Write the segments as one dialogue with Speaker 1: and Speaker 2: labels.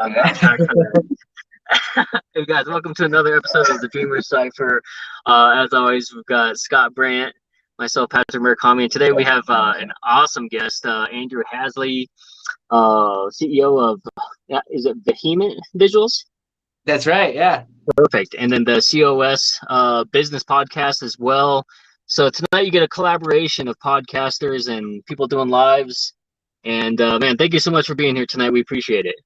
Speaker 1: Excellent. Hey guys, welcome to another episode of the Dreamer Cypher. As always, we've got Scott Brandt, myself, Patrick Murakami, and today we have an awesome guest, Andrew Hazzlee, CEO of, is it Vehement Visuals?
Speaker 2: That's right. Yeah.
Speaker 1: Perfect. And then the COS business podcast as well. So tonight you get a collaboration of podcasters and people doing lives. And man, thank you so much for being here tonight. We appreciate it.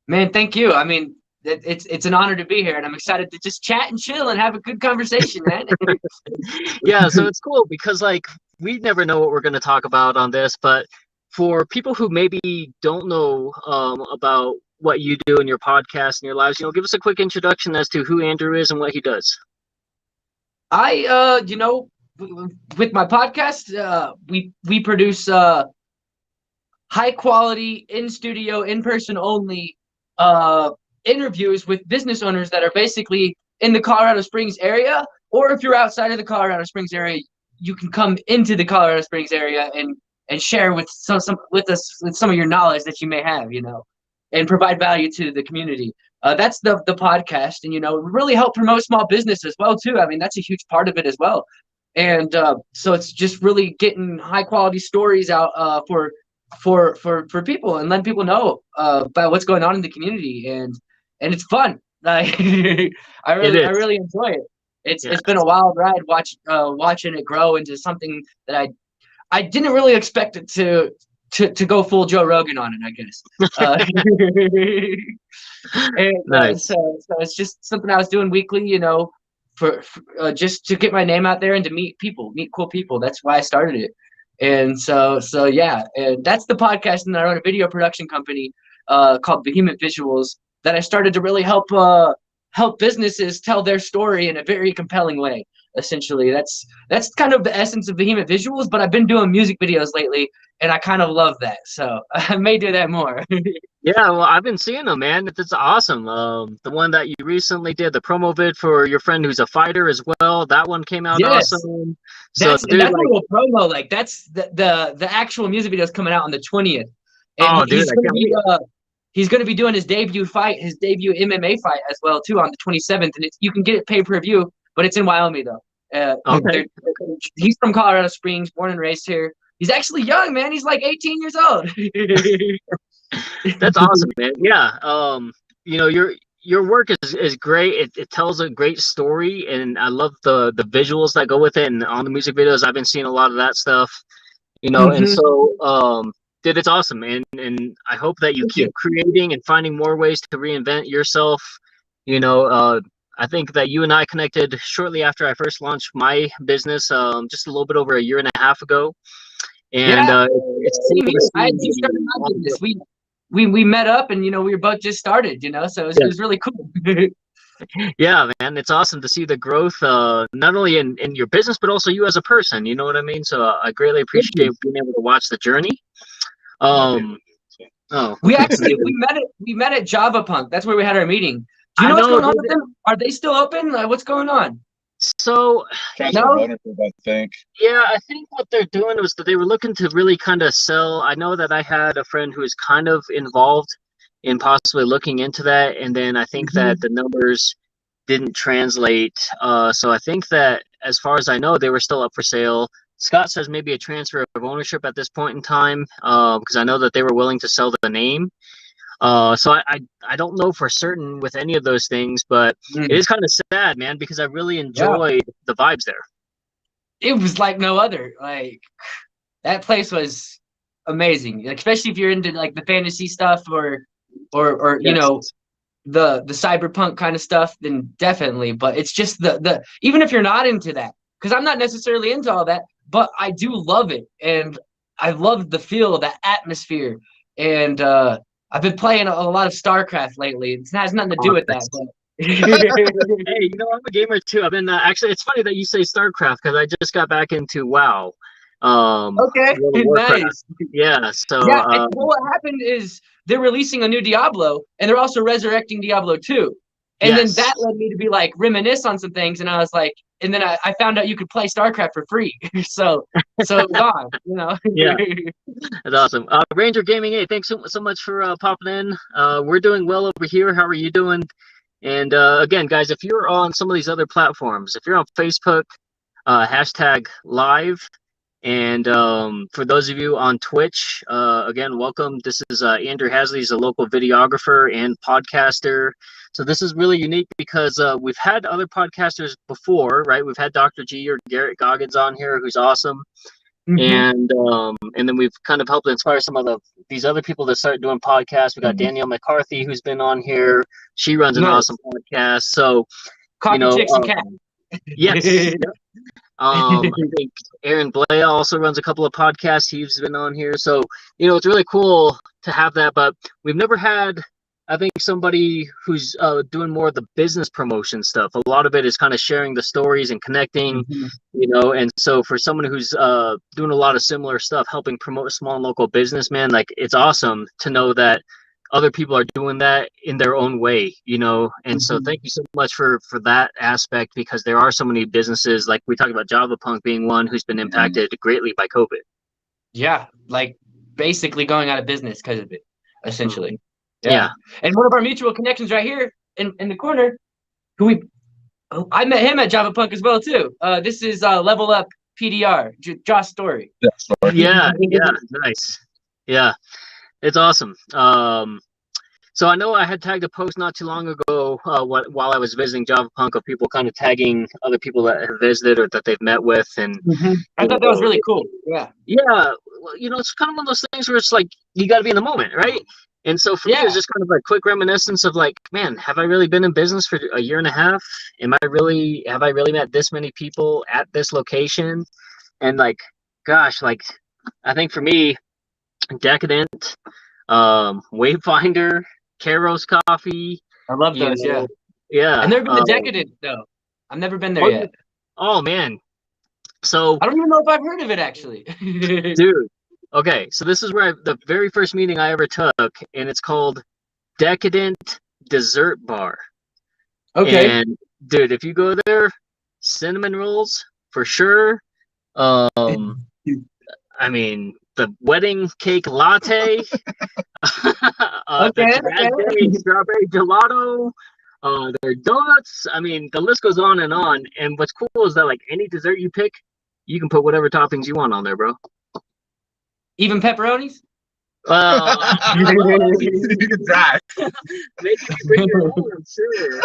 Speaker 2: Man, thank you. I mean, it's an honor to be here, and I'm excited to just chat and chill and have a good conversation, man.
Speaker 1: Yeah, so it's cool because like we never know what we're going to talk about on this, but for people who maybe don't know about what you do in your podcast and your lives, give us a quick introduction as to who Andrew is and what he does.
Speaker 2: With my podcast, we produce high quality, in studio, in person only interviews with business owners that are basically in the Colorado Springs area, or if you're outside of the Colorado Springs area, you can come into the Colorado Springs area and share with some of your knowledge that you may have, and provide value to the community. That's the podcast, and really help promote small business as well too. I mean, that's a huge part of it as well. And so it's just really getting high quality stories out for people, and letting people know about what's going on in the community, and it's fun. Like I really enjoy it. It's been a wild ride watching it grow into something that I didn't really expect it to go full Joe Rogan on it, I guess. And,
Speaker 1: nice.
Speaker 2: So it's just something I was doing weekly, for just to get my name out there and to meet cool people. That's why I started it. And so yeah, and that's the podcast. And I run a video production company called Vehement Visuals that I started to really help businesses tell their story in a very compelling way. Essentially, that's kind of the essence of Vehement Visuals. But I've been doing music videos lately, and I kind of love that. So I may do that more.
Speaker 1: Yeah, well, I've been seeing them, man. It's awesome. The one that you recently did, the promo vid for your friend who's a fighter as well. That one came out awesome.
Speaker 2: That's a little promo. Like that's the actual music video is coming out on the 20th. And he's going to be doing his debut MMA fight as well too on the 27th. And you can get it pay per view, but it's in Wyoming though.
Speaker 1: Okay.
Speaker 2: He's from Colorado Springs, born and raised here. He's actually young, man. He's like 18 years old.
Speaker 1: That's awesome, man. Yeah. Your work is great. It tells a great story, and I love the visuals that go with it. And on the music videos, I've been seeing a lot of that stuff. And so dude, it's awesome, and I hope that you keep creating and finding more ways to reinvent yourself. I think that you and I connected shortly after I first launched my business, just a little bit over a year and a half ago. And
Speaker 2: I just started my business. We met up, and we were both just started. So it was really cool.
Speaker 1: Yeah, man, it's awesome to see the growth, not only in your business, but also you as a person. You know what I mean? So I greatly appreciate being able to watch the journey.
Speaker 2: We met at Java Punk. That's where we had our meeting. Do you know what's going on with them? Are they still open? Like, what's going on?
Speaker 1: So
Speaker 3: I think.
Speaker 1: Yeah, I think what they're doing was that they were looking to really kind of sell. I know that I had a friend who was kind of involved in possibly looking into that, and then I think that the numbers didn't translate. So I think that as far as I know, they were still up for sale. Scott says maybe a transfer of ownership at this point in time, because I know that they were willing to sell the name. So I don't know for certain with any of those things, but it is kind of sad, man, because I really enjoyed the vibes there.
Speaker 2: It was like no other. Like that place was amazing, like, especially if you're into like the fantasy stuff or the cyberpunk kind of stuff, then definitely. But it's just the even if you're not into that, because I'm not necessarily into all that, but I do love it, and I love the feel of that atmosphere. And I've been playing a lot of StarCraft lately. It has nothing to do with that. But
Speaker 1: hey, I'm a gamer too. I've been actually. It's funny that you say StarCraft because I just got back into WoW.
Speaker 2: Okay, nice.
Speaker 1: Yeah. So
Speaker 2: well, what happened is they're releasing a new Diablo, and they're also resurrecting Diablo 2. And then that led me to be like reminisce on some things, and I was like, and then I found out you could play StarCraft for free. so it was on, you know.
Speaker 1: Yeah. That's awesome. Ranger Gaming 8, thanks so much for popping in. We're doing well over here. How are you doing? And again, guys, if you're on some of these other platforms, if you're on Facebook, hashtag live. And for those of you on Twitch, again, welcome. This is Andrew Hazzlee. He's a local videographer and podcaster. So this is really unique because we've had other podcasters before, right? We've had Dr. G or Garrett Goggins on here, who's awesome. And then we've kind of helped inspire some of these other people to start doing podcasts. We got Danielle McCarthy, who's been on here. She runs an awesome podcast. So,
Speaker 2: Coffee Chicks and Cat.
Speaker 1: Yes. I think Aaron Blea also runs a couple of podcasts. He's been on here. So, it's really cool to have that. But we've never had, I think, somebody who's doing more of the business promotion stuff. A lot of it is kind of sharing the stories and connecting, and so for someone who's doing a lot of similar stuff, helping promote small and local business, man, like, it's awesome to know that other people are doing that in their own way, and so thank you so much for that aspect, because there are so many businesses, like we talked about JavaPunk being one who's been impacted greatly by COVID.
Speaker 2: Yeah, like basically going out of business because of it, essentially.
Speaker 1: Yeah.
Speaker 2: And one of our mutual connections right here in the corner, I met him at JavaPunk as well too. This is Level Up PDR, Josh Story.
Speaker 1: Yeah, nice. Yeah. It's awesome. So I know I had tagged a post not too long ago while I was visiting JavaPunk of people kind of tagging other people that have visited or that they've met with. And
Speaker 2: I thought that was really cool. Yeah.
Speaker 1: Yeah. Well, it's kind of one of those things where it's like, you got to be in the moment, right? And so for me, it was just kind of a quick reminiscence of like, man, have I really been in business for a year and a half? Have I really met this many people at this location? And like, gosh, like, I think for me, Decadent, Wayfinder, Caro's Coffee.
Speaker 2: I love those, yeah.
Speaker 1: Yeah.
Speaker 2: I've never been to Decadent though. I've never been there yet.
Speaker 1: Oh man. So
Speaker 2: I don't even know if I've heard of it actually.
Speaker 1: Dude. Okay, so this is where the very first meeting I ever took, and it's called Decadent Dessert Bar.
Speaker 2: Okay.
Speaker 1: And dude, if you go there, cinnamon rolls for sure. I mean, the wedding cake latte, the raspberry strawberry gelato, their donuts. I mean, the list goes on. And what's cool is that like any dessert you pick, you can put whatever toppings you want on there, bro.
Speaker 2: Even pepperonis?
Speaker 3: You can try.
Speaker 1: Maybe you bring your own, I'm sure.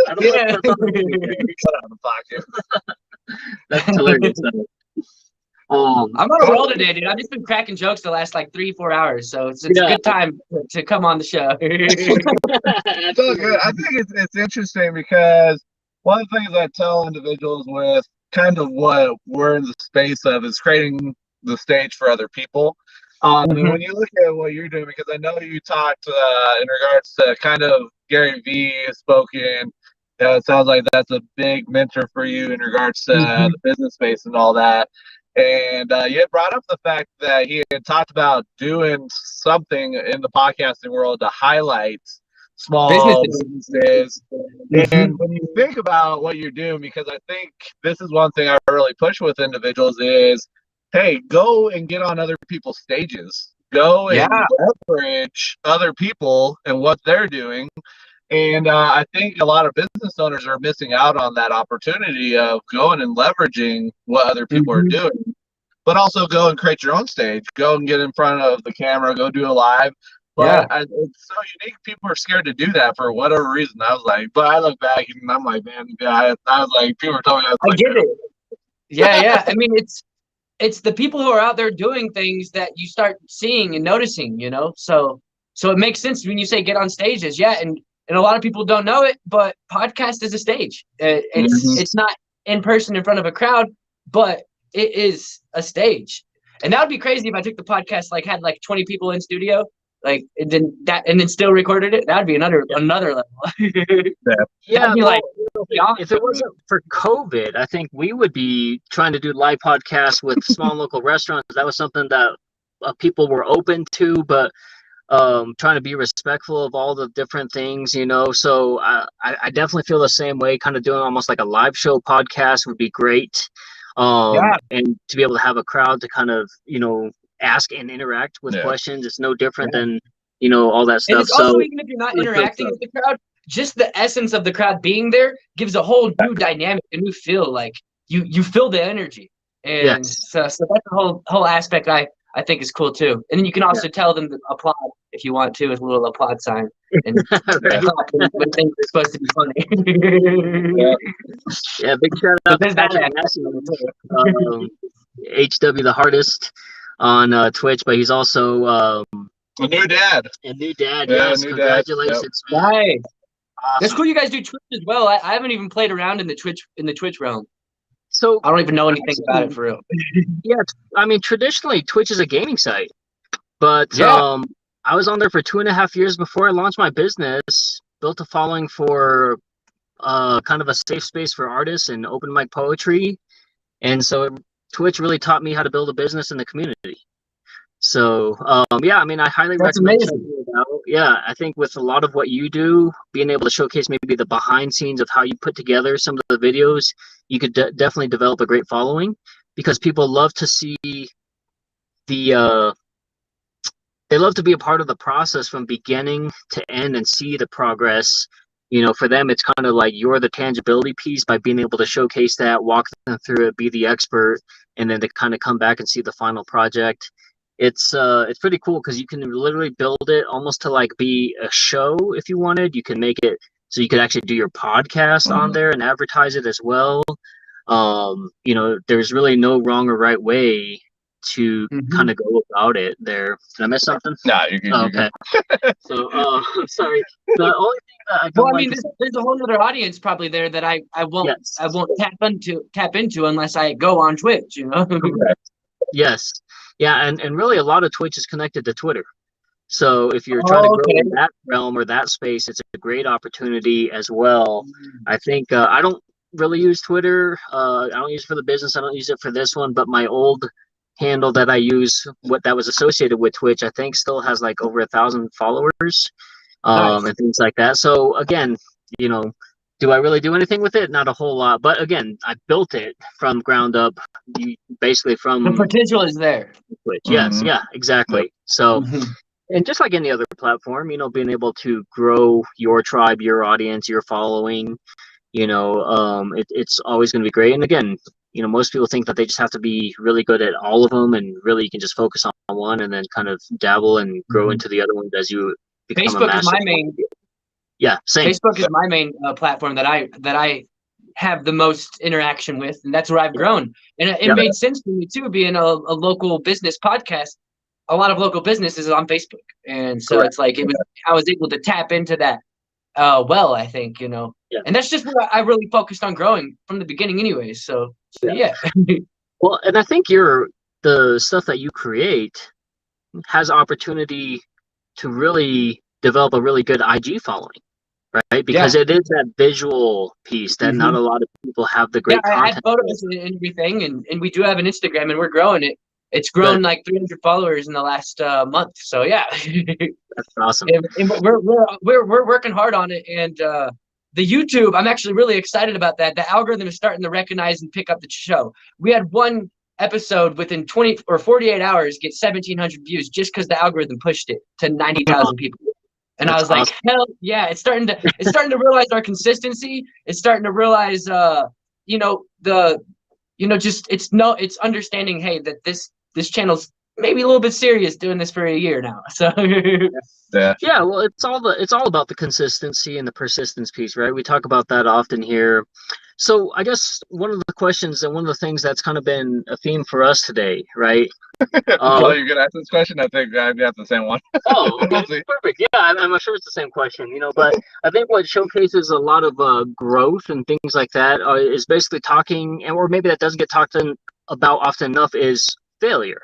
Speaker 1: I don't know the pocket. That's hilarious.
Speaker 2: I'm on a roll today, dude. I've just been cracking jokes the last like 3-4 hours, so it's a good time to come on the show.
Speaker 3: So good. I think it's interesting because one of the things I tell individuals with kind of what we're in the space of is creating the stage for other people. And when you look at what you're doing, because I know you talked in regards to kind of Gary Vee spoken. It sounds like that's a big mentor for you in regards to the business space and all that. And you had brought up the fact that he had talked about doing something in the podcasting world to highlight small businesses. And when you think about what you're doing, because I think this is one thing I really push with individuals is, hey, go and get on other people's stages. Go and leverage other people and what they're doing. And I think a lot of business owners are missing out on that opportunity of going and leveraging what other people are doing, but also go and create your own stage. Go and get in front of the camera. Go do a live. But it's so unique. People are scared to do that for whatever reason. I was like, but I look back and I'm like, man, I was like, people are telling me
Speaker 2: I get it. Yeah. I mean, it's the people who are out there doing things that you start seeing and noticing, So it makes sense when you say get on stages. Yeah, and a lot of people don't know it, but podcast is a stage. It's not in person in front of a crowd, but it is a stage. And that would be crazy if I took the podcast had 20 people in studio, and then still recorded it. That would be another level.
Speaker 1: If it wasn't for COVID, I think we would be trying to do live podcasts with small local restaurants. That was something that people were open to, but trying to be respectful of all the different things, you know. So I definitely feel the same way. Kind of doing almost like a live show podcast would be great.
Speaker 2: Yeah.
Speaker 1: And to be able to have a crowd to kind of, you know, ask and interact with
Speaker 3: Yeah.
Speaker 1: questions. It's no different
Speaker 2: Yeah.
Speaker 1: than, you know, all that
Speaker 2: And
Speaker 1: stuff.
Speaker 2: it's also,
Speaker 1: So
Speaker 2: even if you're not interacting with the crowd, just the essence of the crowd being there gives a whole new dynamic, a new feel. Like you feel the energy, and
Speaker 1: yes,
Speaker 2: so that's the whole aspect I think is cool too. And then you can also tell them to applaud if you want to, with a little applaud sign, and
Speaker 1: right.
Speaker 2: clap when things are supposed to be funny.
Speaker 1: Yeah, big shout
Speaker 2: So
Speaker 1: out to
Speaker 2: there's that
Speaker 1: Patrick
Speaker 2: aspect
Speaker 1: Massey,
Speaker 2: of it too.
Speaker 1: HW the hardest on Twitch, but he's also
Speaker 3: A new dad.
Speaker 1: a new dad.
Speaker 3: Yeah,
Speaker 1: Yes,
Speaker 3: new dad.
Speaker 1: congratulations, man.
Speaker 2: Nice. That's
Speaker 1: Awesome.
Speaker 2: cool. You guys do Twitch as well. I haven't even played around in the Twitch realm.
Speaker 1: So
Speaker 2: I don't even know anything about it for real.
Speaker 1: yeah, I mean, traditionally Twitch is a gaming site, but
Speaker 2: Yeah.
Speaker 1: I was on there for 2.5 years before I launched my business. Built a following for kind of a safe space for artists and open mic poetry, and so Twitch really taught me how to build a business in the community. So yeah, I mean, I highly
Speaker 2: That's
Speaker 1: recommend
Speaker 2: amazing.
Speaker 1: checking it out. Yeah, I think with a lot of what you do, being able to showcase maybe the behind scenes of how you put together some of the videos, you could definitely develop a great following, because people love to see the they love to be a part of the process from beginning to end and see the progress. You know, for them, it's kind of like you're the tangibility piece by being able to showcase that, walk them through it, be the expert, and then to kind of come back and see the final project. It's pretty cool because you can literally build it almost to like be a show if you wanted. You can make it so you could actually do your podcast on there and advertise it as well. You know, there's really no wrong or right way to kind of go about it there. Did I miss something?
Speaker 3: Nah, you're good.
Speaker 1: Oh, okay. So, I'm sorry. The only thing that I
Speaker 2: Well,
Speaker 1: don't
Speaker 2: I mean,
Speaker 1: like is,
Speaker 2: there's a whole other audience probably there that I won't
Speaker 1: yes,
Speaker 2: tap into unless I go on Twitch, you know?
Speaker 1: correct. Yes. Yeah, and really a lot of Twitch is connected to Twitter. So if you're trying to
Speaker 2: Oh,
Speaker 1: grow
Speaker 2: okay.
Speaker 1: in that realm or that space, it's a great opportunity as well. I think I don't really use Twitter. I don't use it for the business. I don't use it for this one. But my old handle that I use, what that was associated with Twitch, I think still has like over 1,000 followers,
Speaker 2: Nice.
Speaker 1: and things like that. So again, you know, do I really do anything with it? Not a whole lot. But again, I built it from ground up, basically
Speaker 2: The
Speaker 1: from
Speaker 2: potential is there.
Speaker 1: Twitch. Yes, yeah, exactly. So.
Speaker 2: Mhm.
Speaker 1: And just like any other platform, you know, being able to grow your tribe, your audience, your following, you know, it's always going to be great. And again, you know, most people think that they just have to be really good at all of them, and really you can just focus on one and then kind of dabble and grow into the other ones as you become a
Speaker 2: Facebook is
Speaker 1: master.
Speaker 2: my main.
Speaker 1: Yeah, same.
Speaker 2: Facebook is my main platform that I have the most interaction with, and that's where I've grown. And it
Speaker 1: Yeah.
Speaker 2: made sense to me too, being a local business podcast. A lot of local businesses on Facebook, and so
Speaker 1: Correct.
Speaker 2: it's like I was able to tap into that. Well, I think, you know,
Speaker 1: Yeah.
Speaker 2: and that's just where I really focused on growing from the beginning, anyways. So yeah.
Speaker 1: Well, and I think the stuff that you create has opportunity to really develop a really good IG following, right? Because
Speaker 2: Yeah.
Speaker 1: it is that visual piece that not a lot of people have the
Speaker 2: Yeah,
Speaker 1: great
Speaker 2: I add
Speaker 1: content.
Speaker 2: photos and everything, and we do have an Instagram, and we're growing it. It's grown like 300 followers in the last month. So yeah,
Speaker 1: That's awesome.
Speaker 2: and we're working hard on it. And the YouTube, I'm actually really excited about that. The algorithm is starting to recognize and pick up the show. We had one episode within 20 or 48 hours get 1,700 views just because the algorithm pushed it to 90,000 people. And I was like, hell yeah! It's starting to realize our consistency. It's starting to realize, you know, just it's understanding, hey, that this channel's maybe a little bit serious doing this for a year now. So
Speaker 1: yeah, well, it's all about the consistency and the persistence piece, right? We talk about that often here. So I guess one of the questions and one of the things that's kind of been a theme for us today, right?
Speaker 3: Oh, you're gonna ask this question? I think I've got the same one.
Speaker 1: Oh, okay, perfect. Yeah, I'm sure it's the same question, you know. But I think what showcases a lot of growth and things like that is basically talking, or maybe that doesn't get talked about often enough, is failure,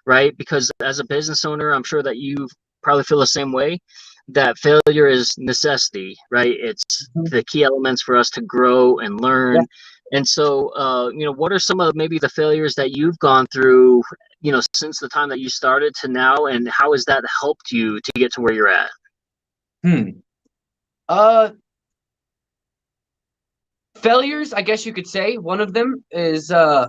Speaker 1: right? Because as a business owner, I'm sure that you probably feel the same way. That failure is necessity, right? It's the key elements for us to grow and learn. And so, what are some of maybe the failures that you've gone through, since the time that you started to now, and how has that helped you to get to where you're at?
Speaker 2: Failures, I guess you could say. One of them is I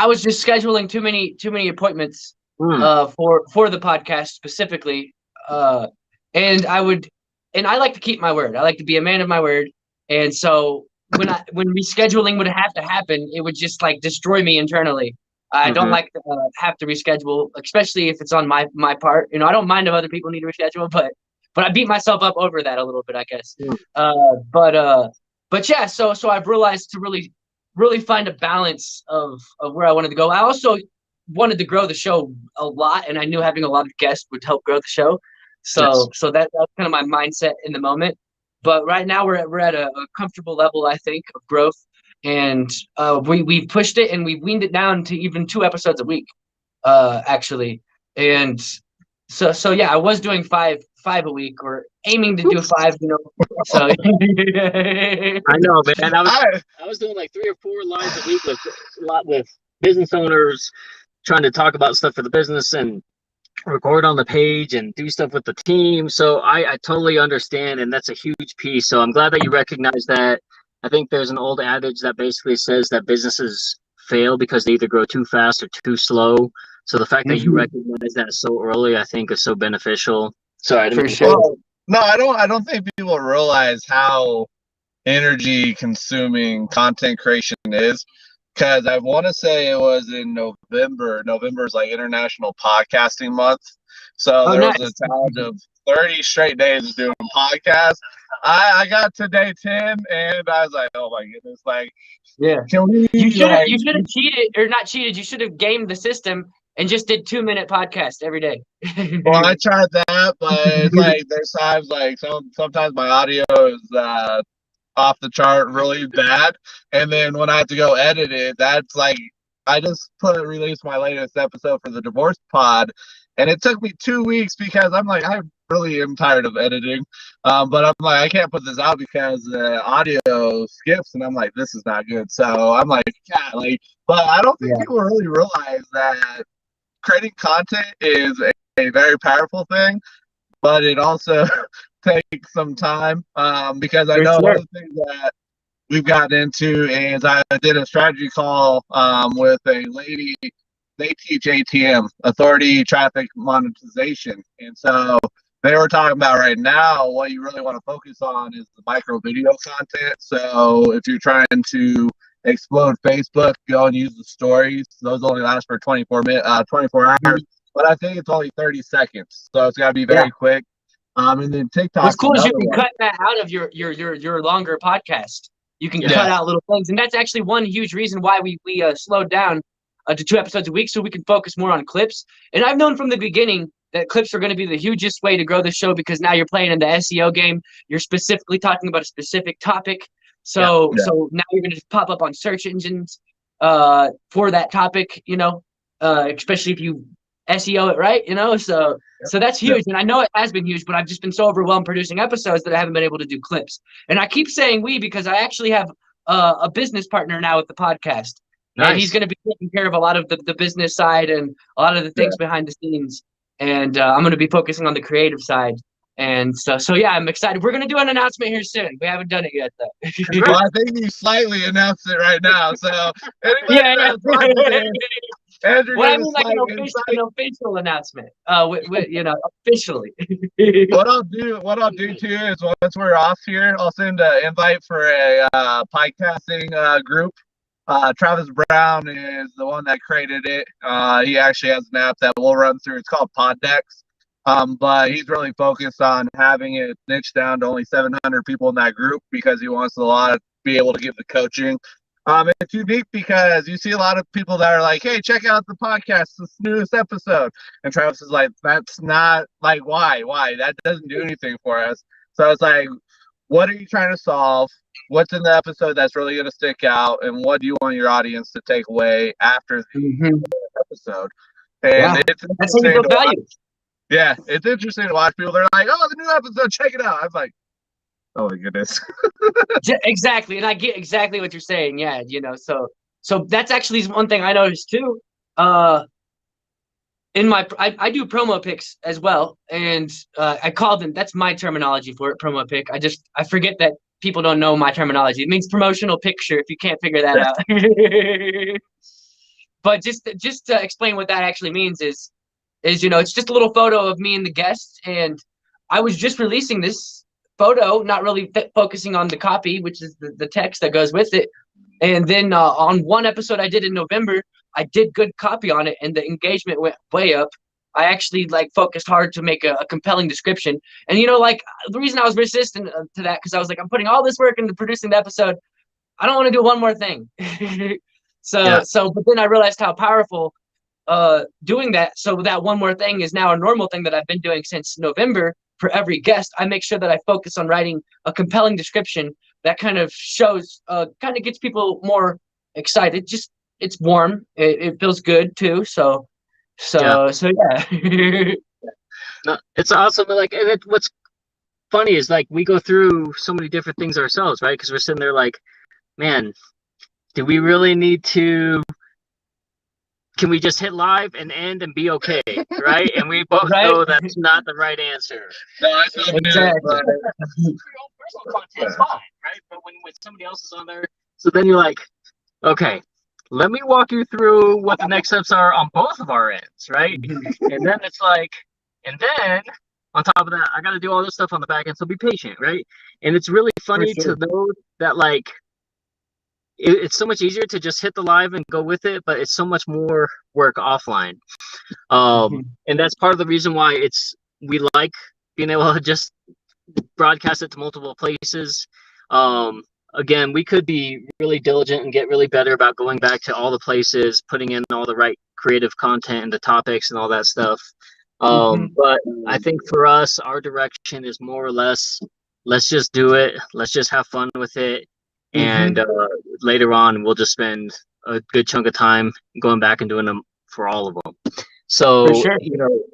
Speaker 2: was just scheduling too many appointments for the podcast specifically. And I like to keep my word. I like to be a man of my word. And so when rescheduling would have to happen, it would just like destroy me internally. I don't like to have to reschedule, especially if it's on my part. I don't mind if other people need to reschedule, but I beat myself up over that a little bit, I guess. But yeah, so I've realized to really find a balance of where I wanted to go. I also wanted to grow the show a lot, and I knew having a lot of guests would help grow the show. So that's kind of my mindset in the moment. But right now we're at a comfortable level, I think, of growth, and we pushed it and we weaned it down to even 2 episodes a week, actually. And so yeah, I was doing five a week, or aiming to do 5. So
Speaker 1: I know, man. I was doing like 3 or 4 lines a week with business owners, trying to talk about stuff for the business and record on the page and do stuff with the team. So I totally understand, and that's a huge piece. So I'm glad that you recognize that. I think there's an old adage that basically says that businesses fail because they either grow too fast or too slow. So the fact that you recognize that so early, I think, is so beneficial. Sorry,
Speaker 2: for sure.
Speaker 3: No, I don't think people realize how energy consuming content creation is. Because I want to say it was in November. November is like International Podcasting Month. So there was a challenge of 30 straight days of doing podcasts. I got to day 10 and I was like, oh my goodness, like,
Speaker 2: yeah.
Speaker 3: You
Speaker 2: should have cheated, or not cheated. You should have gamed the system and just did 2-minute podcast every day.
Speaker 3: Well, I tried that, but it's like there's times like sometimes my audio is off the chart really bad, and then when I have to go edit it, that's like I just released my latest episode for the divorce pod, and it took me 2 weeks because I'm like I really am tired of editing, but I'm like I can't put this out because the audio skips, and I'm like this is not good. So I'm like yeah, but I don't think people really realize that creating content is a very powerful thing, but it also take some time because I know one of the things that we've gotten into is I did a strategy call with a lady. They teach ATM, Authority Traffic Monetization, and so they were talking about right now what you really want to focus on is the micro video content. So if you're trying to explode Facebook, go and use the stories. Those only last for 24 hours, but I think it's only 30 seconds, so it's got to be very quick. And then TikTok.
Speaker 2: What's cool is you can cut that out of your longer podcast. You can cut out little things, and that's actually one huge reason why we slowed down to 2 episodes a week, so we can focus more on clips. And I've known from the beginning that clips are going to be the hugest way to grow the show, because now you're playing in the SEO game. You're specifically talking about a specific topic, so now you're going to pop up on search engines for that topic. Especially if you SEO it right, so that's huge. And I know it has been huge, but I've just been so overwhelmed producing episodes that I haven't been able to do clips. And I keep saying we because I actually have a business partner now with the podcast. Nice. And he's going to be taking care of a lot of the business side and a lot of the things behind the scenes. And I'm going to be focusing on the creative side. And so yeah, I'm excited. We're going to do an announcement here soon. We haven't done it yet, though.
Speaker 3: Well, I think you slightly announced it right now. So
Speaker 2: Andrew, what I mean, like an official announcement, officially.
Speaker 3: What I'll do too is once we're off here, I'll send an invite for a podcasting group. Travis Brown is the one that created it. He actually has an app that we'll run through. It's called Poddex. But he's really focused on having it niched down to only 700 people in that group because he wants to be able to give the coaching. It's unique because you see a lot of people that are like, hey, check out the podcast, this newest episode. And Travis is like, that's not like, why? That doesn't do anything for us. So it's like, what are you trying to solve? What's in the episode that's really going to stick out? And what do you want your audience to take away after the episode? And it's
Speaker 2: that's how you build value.
Speaker 3: Yeah, it's interesting to watch people. They're like, oh, the new episode, check it out. I was like, Oh my goodness.
Speaker 2: Exactly, and I get exactly what you're saying. Yeah, so that's actually one thing I noticed too. In I do promo pics as well, and I call them. That's my terminology for it, promo pic. I forget that people don't know my terminology. It means promotional picture. If you can't figure that out, but just to explain what that actually means is it's just a little photo of me and the guest, and I was just releasing this photo, not really focusing on the copy, which is the text that goes with it. And then on one episode I did in November, I did good copy on it, and the engagement went way up. I actually focused hard to make a compelling description. And the reason I was resistant to that, because I was like, I'm putting all this work into producing the episode. I don't want to do one more thing. But then I realized how powerful doing that. So that one more thing is now a normal thing that I've been doing since November. For every guest, I make sure that I focus on writing a compelling description that kind of shows, kind of gets people more excited. Just it's warm. It feels good too. So yeah.
Speaker 1: No, it's awesome. And what's funny is we go through so many different things ourselves, right? Because we're sitting there like, man, do we really need to? Can we just hit live and end and be okay, right? And we both know that's not the right answer.
Speaker 3: No, it's not
Speaker 2: exactly.
Speaker 1: For your own personal content, fine, right? But when somebody else is on there, so then you're like, okay, let me walk you through what the next steps are on both of our ends, right? And then it's like, and then on top of that, I got to do all this stuff on the back end, so be patient, right? And it's really funny to know that it's so much easier to just hit the live and go with it, but it's so much more work offline. And that's part of the reason why we like being able to just broadcast it to multiple places. Again, we could be really diligent and get really better about going back to all the places, putting in all the right creative content and the topics and all that stuff. But I think for us, our direction is more or less, let's just do it. Let's just have fun with it. And later on, we'll just spend a good chunk of time going back and doing them for all of them. So,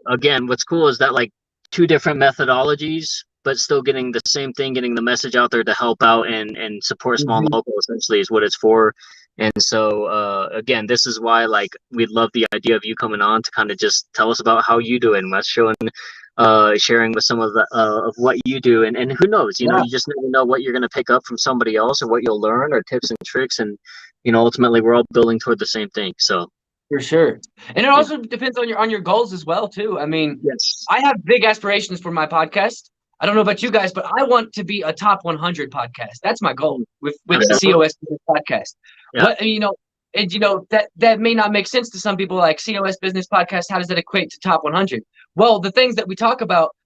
Speaker 1: again, what's cool is that two different methodologies, but still getting the same thing, getting the message out there to help out and support small local essentially is what it's for. And so, again, this is why we love the idea of you coming on to kind of just tell us about how you do it and us sharing with some of the of what you do, and who knows, you just never know what you're going to pick up from somebody else or what you'll learn or tips and tricks, and ultimately we're all building toward the same thing. So
Speaker 2: for sure, and it also depends on your goals as well too. I mean, I have big aspirations for my podcast. I don't know about you guys, but I want to be a top 100 podcast. That's my goal with the COS podcast. But that may not make sense to some people. Like COS Business Podcast, how does that equate to top 100? Well, the things that we talk about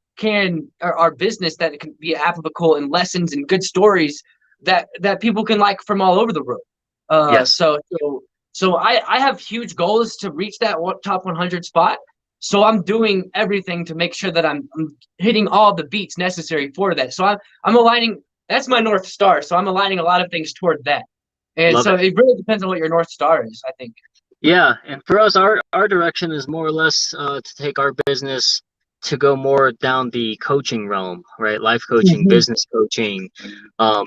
Speaker 2: are business that can be applicable in lessons and good stories that people can like from all over the world. So I have huge goals to reach that top 100 spot. So I'm doing everything to make sure that I'm hitting all the beats necessary for that. So I'm aligning. That's my North Star. So I'm aligning a lot of things toward that. And it really depends on what your North Star is, I think.
Speaker 1: Yeah, and for us, our direction is more or less to take our business to go more down the coaching realm, right? Life coaching, business coaching,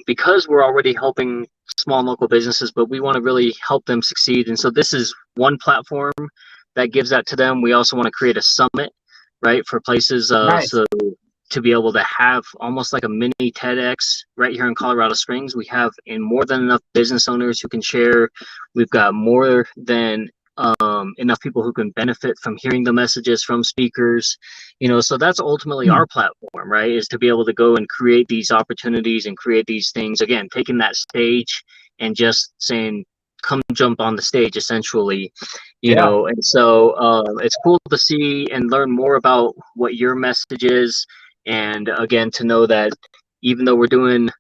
Speaker 1: because we're already helping small local businesses, but we want to really help them succeed. And so this is one platform that gives that to them. We also want to create a summit, right, for places so to be able to have almost like a mini TEDx right here in Colorado Springs. We have more than enough business owners who can share. We've got more than enough people who can benefit from hearing the messages from speakers, so that's ultimately our platform, right, is to be able to go and create these opportunities and create these things, again, taking that stage and just saying, come jump on the stage, essentially, and so it's cool to see and learn more about what your message is. And again, to know that even though we're doing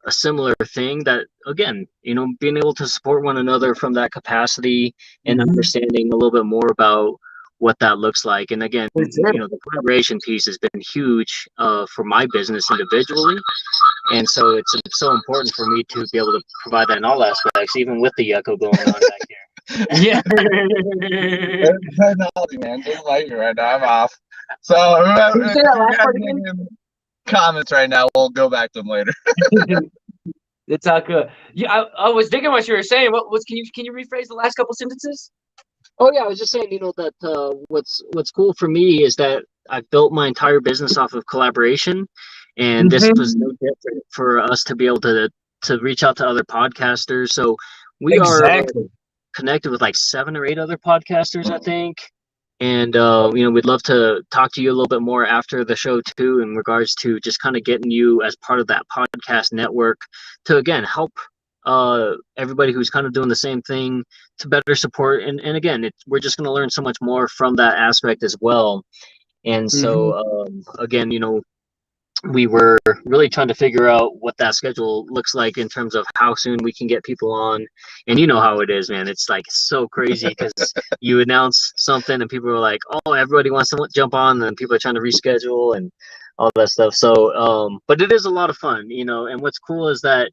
Speaker 1: a similar thing, that again, being able to support one another from that capacity and understanding a little bit more about what that looks like. And again, the collaboration piece has been huge for my business individually. And so it's so important for me to be able to provide that in all aspects, even with the echo going on back here.
Speaker 2: Yeah.
Speaker 3: Technology, man. Just like you right now. I'm off. So
Speaker 2: Can you say that last part again?
Speaker 3: comments right now. We'll go back to them later.
Speaker 2: It's all good. Yeah, I was digging what you were saying. What was? Can you rephrase the last couple sentences?
Speaker 1: Oh yeah, I was just saying, that what's cool for me is that I've built my entire business off of collaboration, and this was no different for us to be able to reach out to other podcasters. So we are
Speaker 2: Exactly.
Speaker 1: connected with like 7 or 8 other podcasters, I think. And we'd love to talk to you a little bit more after the show too, in regards to just kind of getting you as part of that podcast network to again help everybody who's kind of doing the same thing to better support. And again, we're just going to learn so much more from that aspect as well. And so again, we were really trying to figure out what that schedule looks like in terms of how soon we can get people on. And you know how it is, man. It's like so crazy because you announce something and people are like, oh, everybody wants to jump on, and people are trying to reschedule and all that stuff. So, but it is a lot of fun, and what's cool is that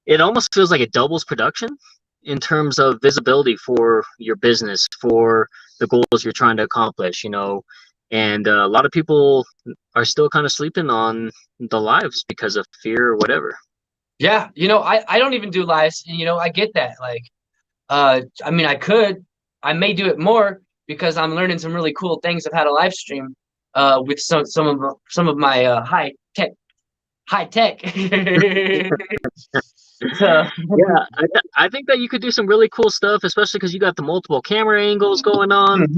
Speaker 1: it almost feels like it doubles production in terms of visibility for your business, for the goals you're trying to accomplish, and a lot of people are still kind of sleeping on the lives because of fear or whatever.
Speaker 2: Yeah, I don't even do lives, and I get that. Like, I mean, I may do it more because I'm learning some really cool things of how to live stream, with some of my high tech. So,
Speaker 1: Yeah, I think that you could do some really cool stuff, especially because you got the multiple camera angles going on,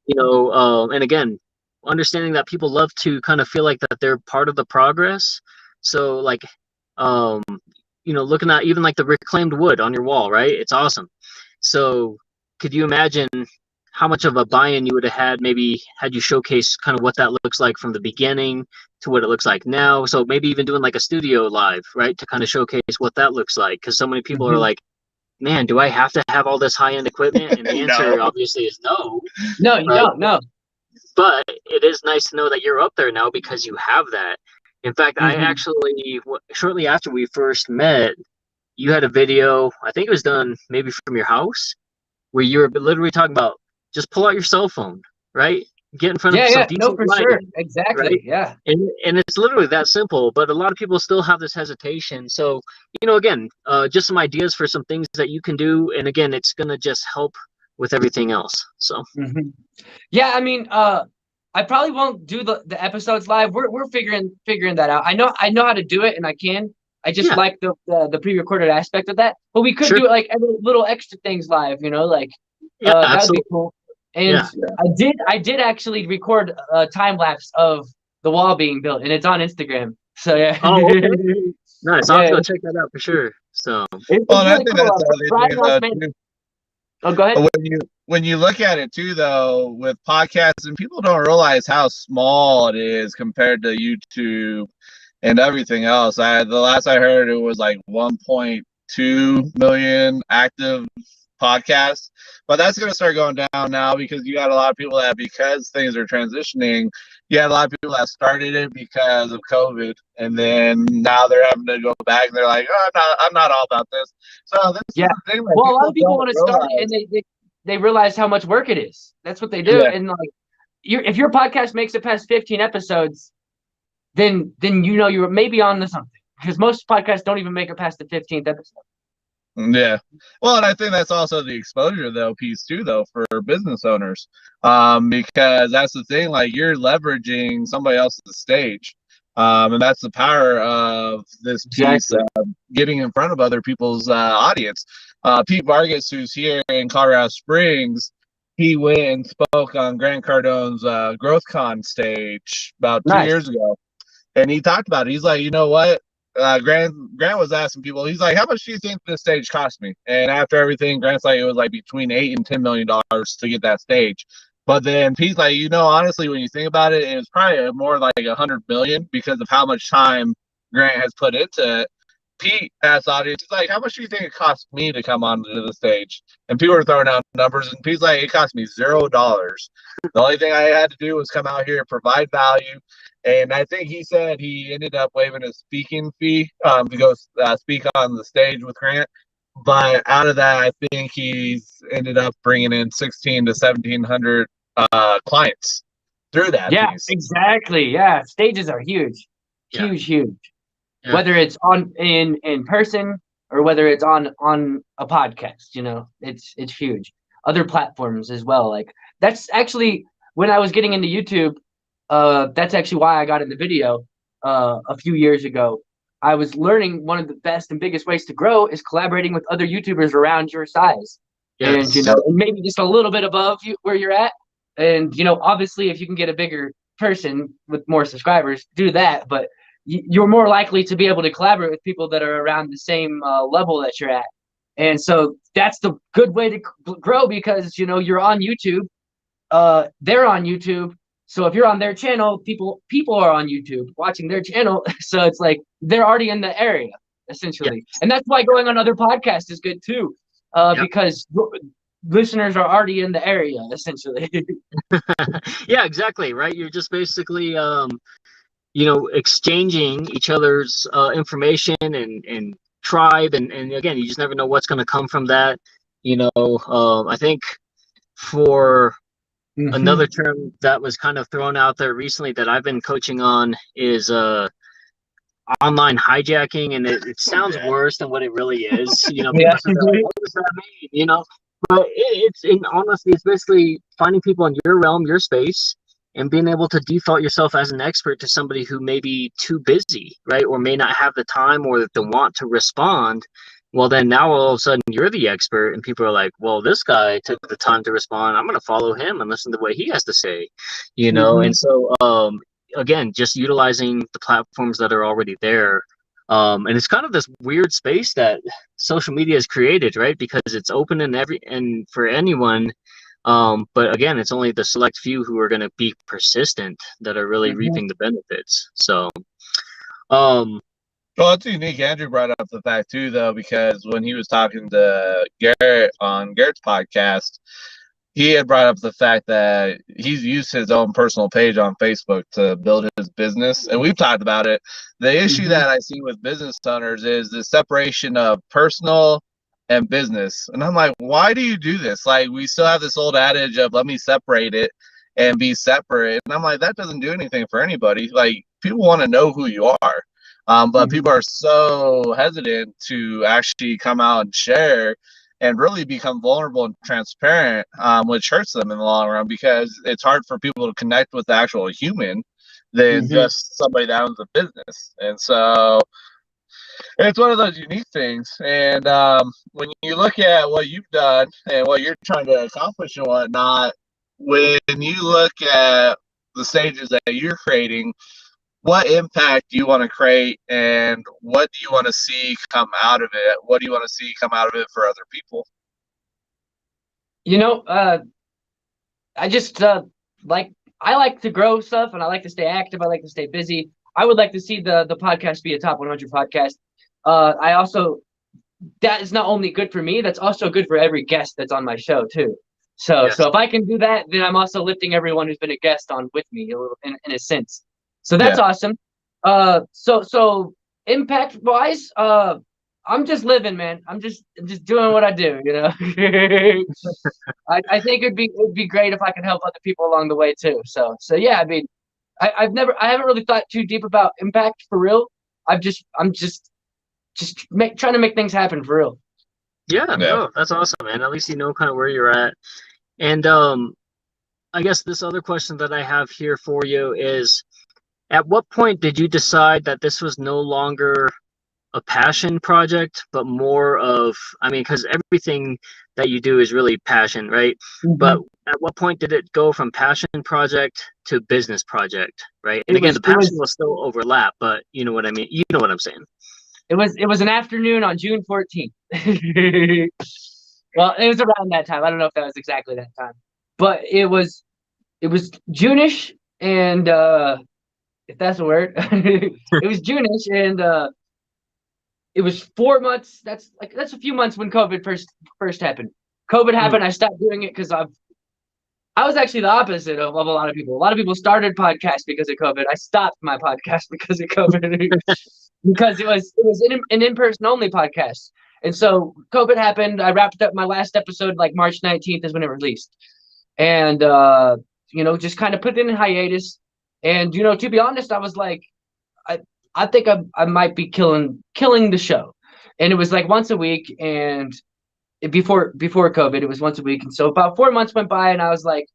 Speaker 1: and again, understanding that people love to kind of feel like that they're part of the progress. So like, looking at even like the reclaimed wood on your wall, right? It's awesome. So could you imagine how much of a buy-in you would have had maybe had you showcase kind of what that looks like from the beginning to what it looks like now? So maybe even doing like a studio live, right, to kind of showcase what that looks like, because so many people are like, man, do I have to have all this high-end equipment? And the answer obviously is no.
Speaker 2: No, you don't. No.
Speaker 1: But it is nice to know that you're up there now because you have that. In fact, I actually, shortly after we first met, you had a video, I think it was done maybe from your house, where you were literally talking about just pull out your cell phone, right? Get in front of some decent
Speaker 2: for
Speaker 1: lighting,
Speaker 2: sure. Exactly.
Speaker 1: right?
Speaker 2: Yeah.
Speaker 1: And it's literally that simple, but a lot of people still have this hesitation. So, again, just some ideas for some things that you can do. And again, it's going to just help with everything else. So,
Speaker 2: yeah, I mean, I probably won't do the episodes live. We're figuring that out. I know how to do it, and I can. I just like the pre-recorded aspect of that. But we could do it like every little extra things live, like that would be cool. And I did actually record a time lapse of the wall being built, and it's on Instagram. So yeah.
Speaker 1: Oh, okay. Nice. I'll have to go check that out for sure. So,
Speaker 3: I think that's
Speaker 2: oh, go ahead.
Speaker 3: When you look at it too, though, with podcasts, and people don't realize how small it is compared to YouTube and everything else. The last I heard, it was like 1.2 million active podcasts, but that's going to start going down now because you got a lot of people that, because things are transitioning, you had a lot of people that started it because of COVID, and then now they're having to go back and they're like, oh, I'm not all about this. So this is the thing.
Speaker 2: Well, a lot of people want to start it and they realize how much work it is. That's what they do. Yeah. And like, if your podcast makes it past 15 episodes, then you're maybe on to something, because most podcasts don't even make it past the 15th episode.
Speaker 3: Yeah. Well, and I think that's also the exposure piece too, for business owners. Because that's the thing, like, you're leveraging somebody else's stage. And that's the power of this piece, getting in front of other people's audience. Pete Vargas, who's here in Colorado Springs, he went and spoke on Grant Cardone's GrowthCon stage about 2 years ago. And he talked about it. He's like, you know what? Grant was asking people, he's like, how much do you think this stage cost me? And after everything, Grant's like, it was like between $8 and $10 million to get that stage. But then Pete's like, honestly, when you think about it, it was probably more like $100 million because of how much time Grant has put into it. Pete asked the audience, he's like, how much do you think it cost me to come onto the stage? And people were throwing out numbers, and Pete's like, it cost me $0. The only thing I had to do was come out here, provide value. And I think he said he ended up waiving a speaking fee to go speak on the stage with Grant. But out of that, I think he's ended up bringing in 1,600 to 1,700 clients through that piece.
Speaker 2: Exactly. Yeah, stages are huge.
Speaker 1: Yeah.
Speaker 2: Huge, huge.
Speaker 1: Yeah.
Speaker 2: Whether it's on in person or whether it's on a podcast, you know, it's huge. Other platforms as well. Like that's actually when I was getting into YouTube, that's actually why I got into video a few years ago. I was learning one of the best and biggest ways to grow is collaborating with other YouTubers around your size. And you
Speaker 1: Yes.
Speaker 2: know, maybe just a little bit above you where you're at. And you know, obviously if you can get a bigger person with more subscribers, do that, but you're more likely to be able to collaborate with people that are around the same level that you're at. And so that's the good way to grow because, you know, you're on YouTube, they're on YouTube. So if you're on their channel, people are on YouTube watching their channel. So it's like they're already in the area, essentially.
Speaker 1: Yes.
Speaker 2: And that's why going on other podcasts is good too, because listeners are already in the area, essentially.
Speaker 1: Yeah, exactly. Right. You're just basically, exchanging each other's information and tribe. And again, you just never know what's going to come from that. I think for another term that was kind of thrown out there recently that I've been coaching on is online hijacking, and it sounds worse than what it really is. People
Speaker 2: Yeah.
Speaker 1: say, like, what does that mean? But it's in honesty, it's basically finding people in your realm, your space, and being able to default yourself as an expert to somebody who may be too busy, right, or may not have the time or the want to respond. Well, then now all of a sudden you're the expert, and people are like, well, this guy took the time to respond. I'm going to follow him and listen to what he has to say, And so, again, just utilizing the platforms that are already there. And it's kind of this weird space that social media has created, right? Because it's open and for anyone. But again, it's only the select few who are going to be persistent that are really reaping the benefits. So,
Speaker 3: well, it's unique. Andrew brought up the fact too, though, because when he was talking to Garrett on Garrett's podcast, he had brought up the fact that he's used his own personal page on Facebook to build his business. And we've talked about it. The issue that I see with business owners is the separation of personal and business. And I'm like, why do you do this? Like, we still have this old adage of let me separate it and be separate. And I'm like, that doesn't do anything for anybody. Like, people want to know who you are. But people are so hesitant to actually come out and share and really become vulnerable and transparent, which hurts them in the long run because it's hard for people to connect with the actual human than just somebody that owns a business. And so it's one of those unique things. And when you look at what you've done and what you're trying to accomplish and whatnot, when you look at the stages that you're creating, what impact do you want to create and what do you want to see come out of it? What do you want to see come out of it for other people?
Speaker 2: I just I like to grow stuff and I like to stay active. I like to stay busy. I would like to see the podcast be a top 100 podcast. I also, that is not only good for me, that's also good for every guest that's on my show too. So if I can do that, then I'm also lifting everyone who's been a guest on with me a little in a sense. So that's awesome. So impact wise, I'm just living, man. I'm just doing what I do, I think it'd be great if I could help other people along the way too. So yeah, I mean, I haven't really thought too deep about impact for real. I'm just trying to make things happen for real.
Speaker 1: Yeah, no, that's awesome, man. At least you know kind of where you're at. And I guess this other question that I have here for you is, at what point did you decide that this was no longer a passion project, but more of, because everything that you do is really passion, right? But at what point did it go from passion project to business project, right? And again, the passion will still overlap, but you know what I mean? You know what I'm saying?
Speaker 2: It was an afternoon on June 14th. Well, it was around that time. I don't know if that was exactly that time, but it was June-ish, and if that's a word, it was June-ish, and it was 4 months. That's a few months when COVID first happened. COVID happened. I stopped doing it because I was actually the opposite of a lot of people. A lot of people started podcasts because of COVID. I stopped my podcast because of COVID because it was an in-person only podcast. And so COVID happened. I wrapped up my last episode like March 19th is when it released. And, just kind of put it in hiatus. And, to be honest, I was like, I think I might be killing the show. And it was like once a week, and before COVID, it was once a week. And so about 4 months went by, and I was like,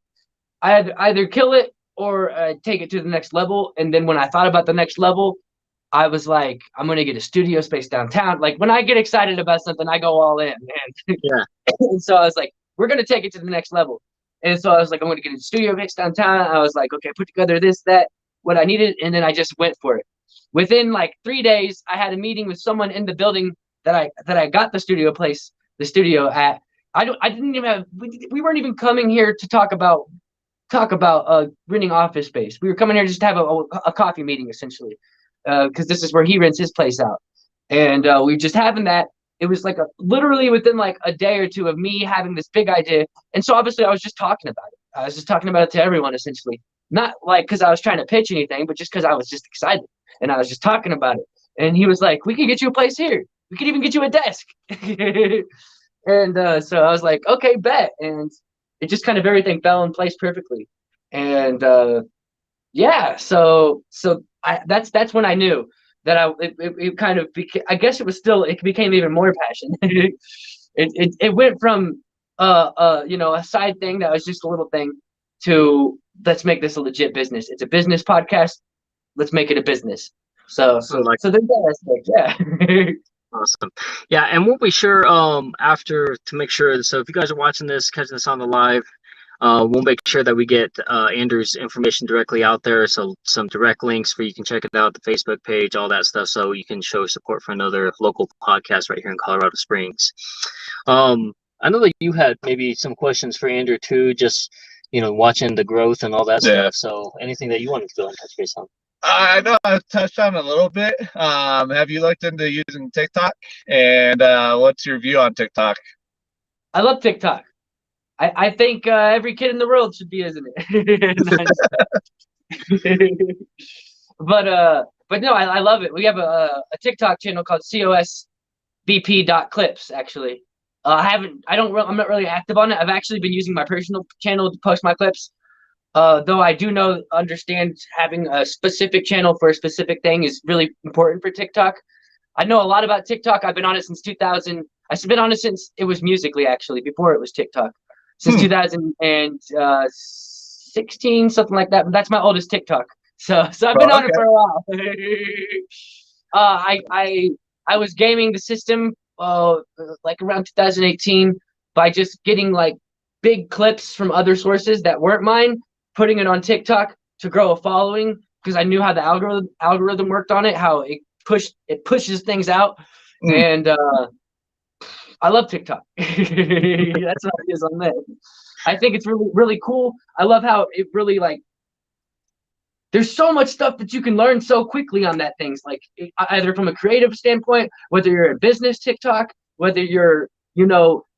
Speaker 2: I had to either kill it or take it to the next level. And then when I thought about the next level, I was like, I'm gonna get a studio space downtown. Like when I get excited about something, I go all in, man.
Speaker 1: Yeah.
Speaker 2: And so I was like, we're gonna take it to the next level. And so I was like, I'm gonna get a studio space downtown. I was like, okay, put together this, that, what I needed, and then I just went for it. Within like 3 days, I had a meeting with someone in the building that I got the studio at. I didn't even have, we weren't even coming here to talk about renting office space. We were coming here just to have a coffee meeting, essentially, because this is where he rents his place out. And we just having that. It was like literally within like a day or two of me having this big idea. And so obviously I was just talking about it. I was just talking about it to everyone, essentially. Not like because I was trying to pitch anything, but just because I was just excited. And I was just talking about it. And he was like, we could get you a place here. We could even get you a desk. And so I was like, okay, bet. And it just kind of everything fell in place perfectly. And yeah, so that's when I knew that it kind of became, I guess it became even more passion. It went from a side thing that was just a little thing to let's make this a legit business. It's a business podcast. Let's make it a business. So there's that aspect, yeah.
Speaker 1: Awesome. Yeah, and we'll be sure after to make sure. So if you guys are watching this, catching this on the live, we'll make sure that we get Andrew's information directly out there. So some direct links where you can check it out, the Facebook page, all that stuff, so you can show support for another local podcast right here in Colorado Springs. I know that you had maybe some questions for Andrew too, just watching the growth and all that stuff. So anything that you wanted to go and touch base on?
Speaker 3: I know I've touched on it a little bit. Have you looked into using TikTok? And what's your view on TikTok?
Speaker 2: I love TikTok. I think every kid in the world should be using it. But no, I love it. We have a TikTok channel called cosbp.clips, actually. I'm not really active on it. I've actually been using my personal channel to post my clips. Though I do understand having a specific channel for a specific thing is really important for TikTok. I know a lot about TikTok. I've been on it since 2000. I've been on it since it was Musical.ly, actually, before it was TikTok. Since 2016, something like that. But that's my oldest TikTok. So I've been on it for a while. I was gaming the system like around 2018 by just getting like big clips from other sources that weren't mine, putting it on TikTok to grow a following, because I knew how the algorithm worked on it, how it pushes things out. And I love TikTok. That's what it is on there. I think it's really, really cool. I love how it really there's so much stuff that you can learn so quickly on that things, like either from a creative standpoint, whether you're in business TikTok, whether you're,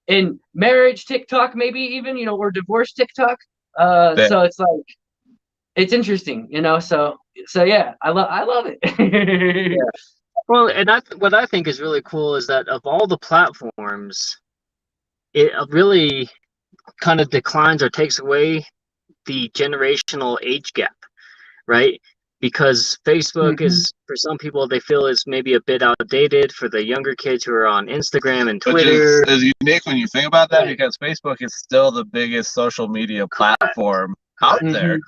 Speaker 2: in marriage TikTok, maybe even, or divorce TikTok. So it's like, it's interesting, so yeah, I love it.
Speaker 1: Yeah. Well, and what I think is really cool is that of all the platforms, it really kind of declines or takes away the generational age gap, right? Because Facebook is, for some people, they feel is maybe a bit outdated. For the younger kids who are on Instagram and Twitter,
Speaker 3: which is unique when you think about that, because Facebook is still the biggest social media platform out there.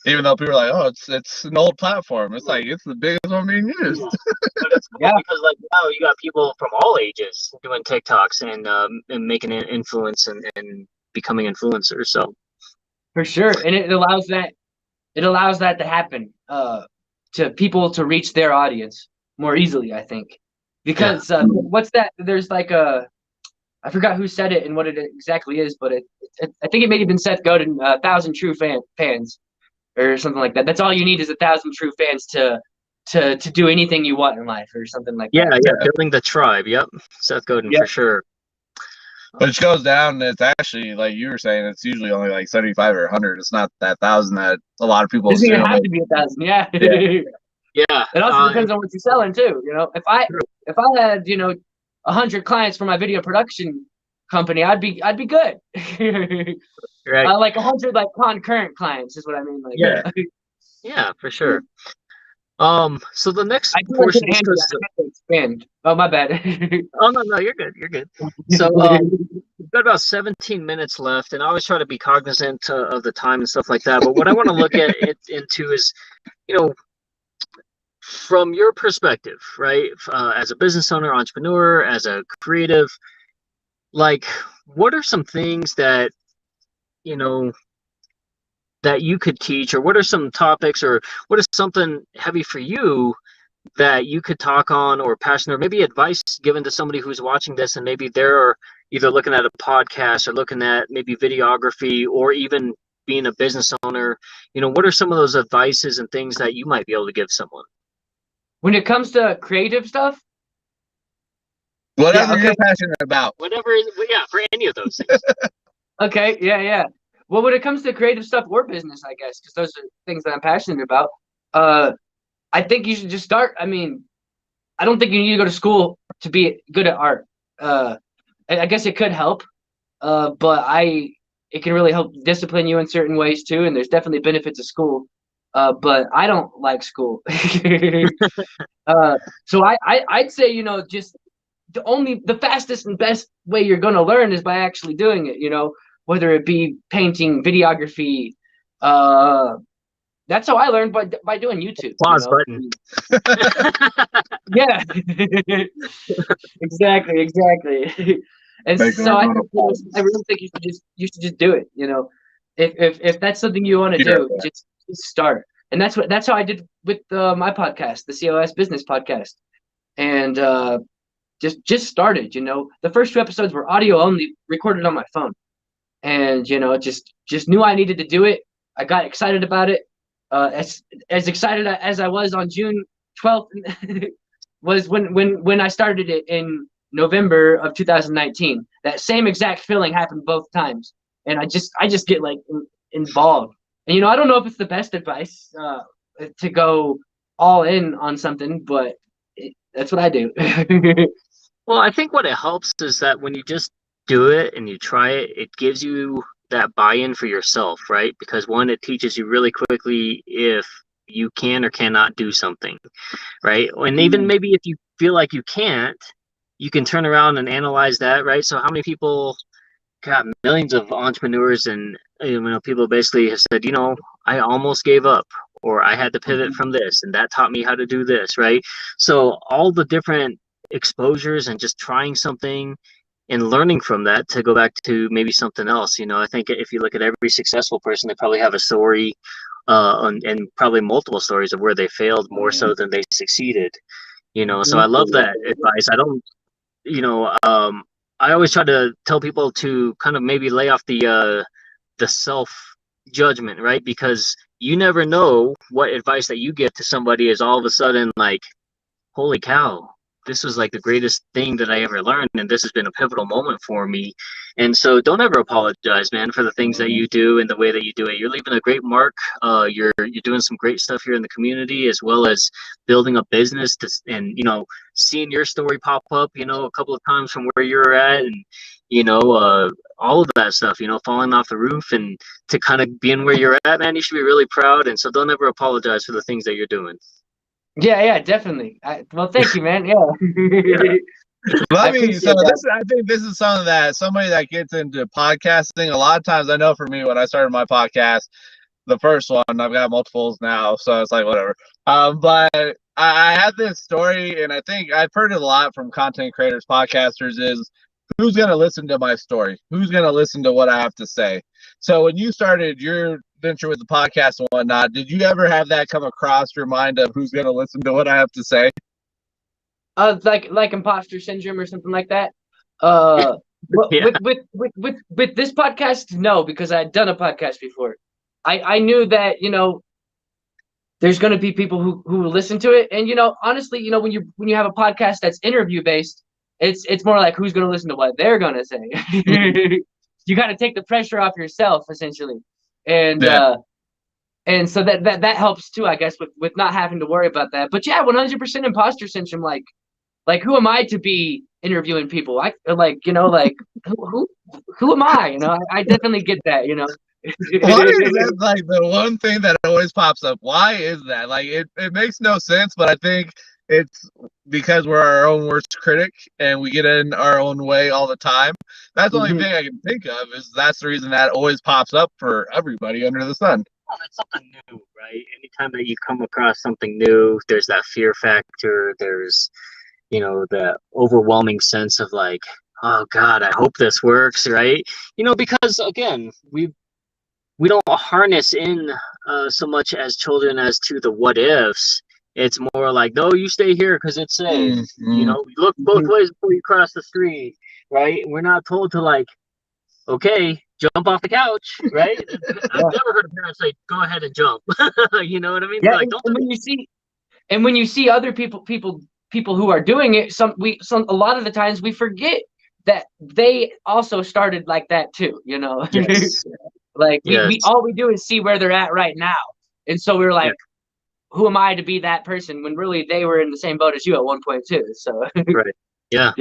Speaker 3: Even though people are like, oh, it's an old platform. It's like, it's the biggest one being used.
Speaker 1: But it's cool because now you got people from all ages doing TikToks and making an influence and becoming influencers. So
Speaker 2: for sure, and it allows that to happen to people to reach their audience more easily, I think, because what's that? There's like I forgot who said it and what it exactly is, but I think it may have been Seth Godin, 1,000 true fans. Or something like that. That's all you need is 1,000 true fans to do anything you want in life, or something like that.
Speaker 1: Yeah, building the tribe. Yep, Seth Godin for sure.
Speaker 3: Which goes down. It's actually, like you were saying, it's usually only like 75 or 100. It's not that 1,000 that a lot of people.
Speaker 2: It doesn't even have to be 1,000. Yeah.
Speaker 1: Yeah.
Speaker 2: It also depends on what you're selling too. If I had 100 clients for my video production company, I'd be good. Right. Like 100 like concurrent clients is what I mean. Like,
Speaker 1: yeah, for sure. So the next
Speaker 2: I feel like
Speaker 1: portion,
Speaker 2: couldn't
Speaker 1: just
Speaker 2: handle
Speaker 1: because,
Speaker 2: that. I have to expand. Oh, my bad.
Speaker 1: oh no, you're good, you're good. So, we've got about 17 minutes left, and I always try to be cognizant of the time and stuff like that. But what I want to look at it into is, you know, from your perspective, right? As a business owner, entrepreneur, as a creative, like, what are some things that, you know, that you could teach, or what are some topics, or what is something heavy for you that you could talk on, or passion, or maybe advice given to somebody who's watching this and maybe they're either looking at a podcast or looking at maybe videography or even being a business owner? What are some of those advices and things that you might be able to give someone?
Speaker 2: When it comes to creative stuff,
Speaker 3: Whatever
Speaker 2: okay.
Speaker 3: you're passionate about.
Speaker 1: Whatever, yeah, for any of those things.
Speaker 2: Okay, yeah. Well, when it comes to creative stuff or business, I guess, because those are things that I'm passionate about, I think you should just start. I mean, I don't think you need to go to school to be good at art. I guess it could help, but it can really help discipline you in certain ways too. And there's definitely benefits of school. But I don't like school. So I'd say, just the fastest and best way you're gonna learn is by actually doing it. Whether it be painting, videography. That's how I learned by doing YouTube.
Speaker 1: Pause button.
Speaker 2: Yeah. Exactly. And so I really think you should just do it. If that's something you want to do, just start. And that's how I did with my podcast, the COS Business Podcast, and just started. The first 2 episodes were audio only, recorded on my phone, and just knew I needed to do it. I got excited about it. As excited as I was on June 12th was when I started it in November of 2019. That same exact feeling happened both times, and I just get like involved. And I don't know if it's the best advice to go all in on something, but that's what I do.
Speaker 1: Well, I think what it helps is that when you just do it and you try it, it gives you that buy-in for yourself, right? Because one, it teaches you really quickly if you can or cannot do something, right? And even maybe if you feel like you can't, you can turn around and analyze that, right? So how many people got millions of entrepreneurs and people basically have said, I almost gave up, or I had to pivot from this, and that taught me how to do this, right? So all the different exposures and just trying something and learning from that to go back to maybe something else. I think if you look at every successful person, they probably have a story, and probably multiple stories of where they failed more so than they succeeded. So I love that advice. I don't, I always try to tell people to kind of maybe lay off the self judgment, right? Because you never know what advice that you give to somebody is all of a sudden like, holy cow, this was like the greatest thing that I ever learned, and this has been a pivotal moment for me. And so don't ever apologize, man, for the things that you do and the way that you do it. You're leaving a great mark. You're doing some great stuff here in the community, as well as building a business and seeing your story pop up, a couple of times from where you're at, and all of that stuff, falling off the roof and to kind of being where you're at, man. You should be really proud. And so don't ever apologize for the things that you're doing.
Speaker 2: Yeah, definitely. Well, thank you, man. Yeah.
Speaker 3: I think this is something that somebody that gets into podcasting, a lot of times, I know for me, when I started my podcast, the first one, I've got multiples now, so it's like whatever. But I had this story, and I think I've heard it a lot from content creators, podcasters, is who's going to listen to my story? Who's going to listen to what I have to say? So when you started your venture with the podcast and whatnot, did you ever have that come across your mind of who's going to listen to what I have to say?
Speaker 2: Like imposter syndrome or something like that.
Speaker 1: Yeah.
Speaker 2: With this podcast, no, because I had done a podcast before. I knew that there's going to be people who listen to it, and honestly, when you have a podcast that's interview based, it's more like who's going to listen to what they're going to say. You got to take the pressure off yourself, essentially, and and so that helps too, I guess, with not having to worry about that. But yeah, 100% imposter syndrome. Like who am I to be interviewing people? Who am I? I definitely get that.
Speaker 3: Why is that like the one thing that always pops up? Why is that? Like it makes no sense, but I think it's because we're our own worst critic and we get in our own way all the time. That's the only thing I can think of is that's the reason that always pops up for everybody under the sun.
Speaker 1: Well, it's something new, right? Anytime that you come across something new, there's that fear factor. There's, that overwhelming sense of like, oh God, I hope this works, right? Because again, we don't harness in so much as children as to the what ifs. It's more like, no, you stay here because it's safe. Look both ways before you cross the street, right? We're not told to like, okay, jump off the couch, right? I've never heard a parent say, go ahead and jump. You know what I mean?
Speaker 2: Yeah,
Speaker 1: like,
Speaker 2: and when you see other people who are doing it, a lot of the times we forget that they also started like that too.
Speaker 1: Yes.
Speaker 2: Like we all we do is see where they're at right now, and so we're like, who am I to be that person when really they were in the same boat as you at one point too? So
Speaker 1: right, yeah.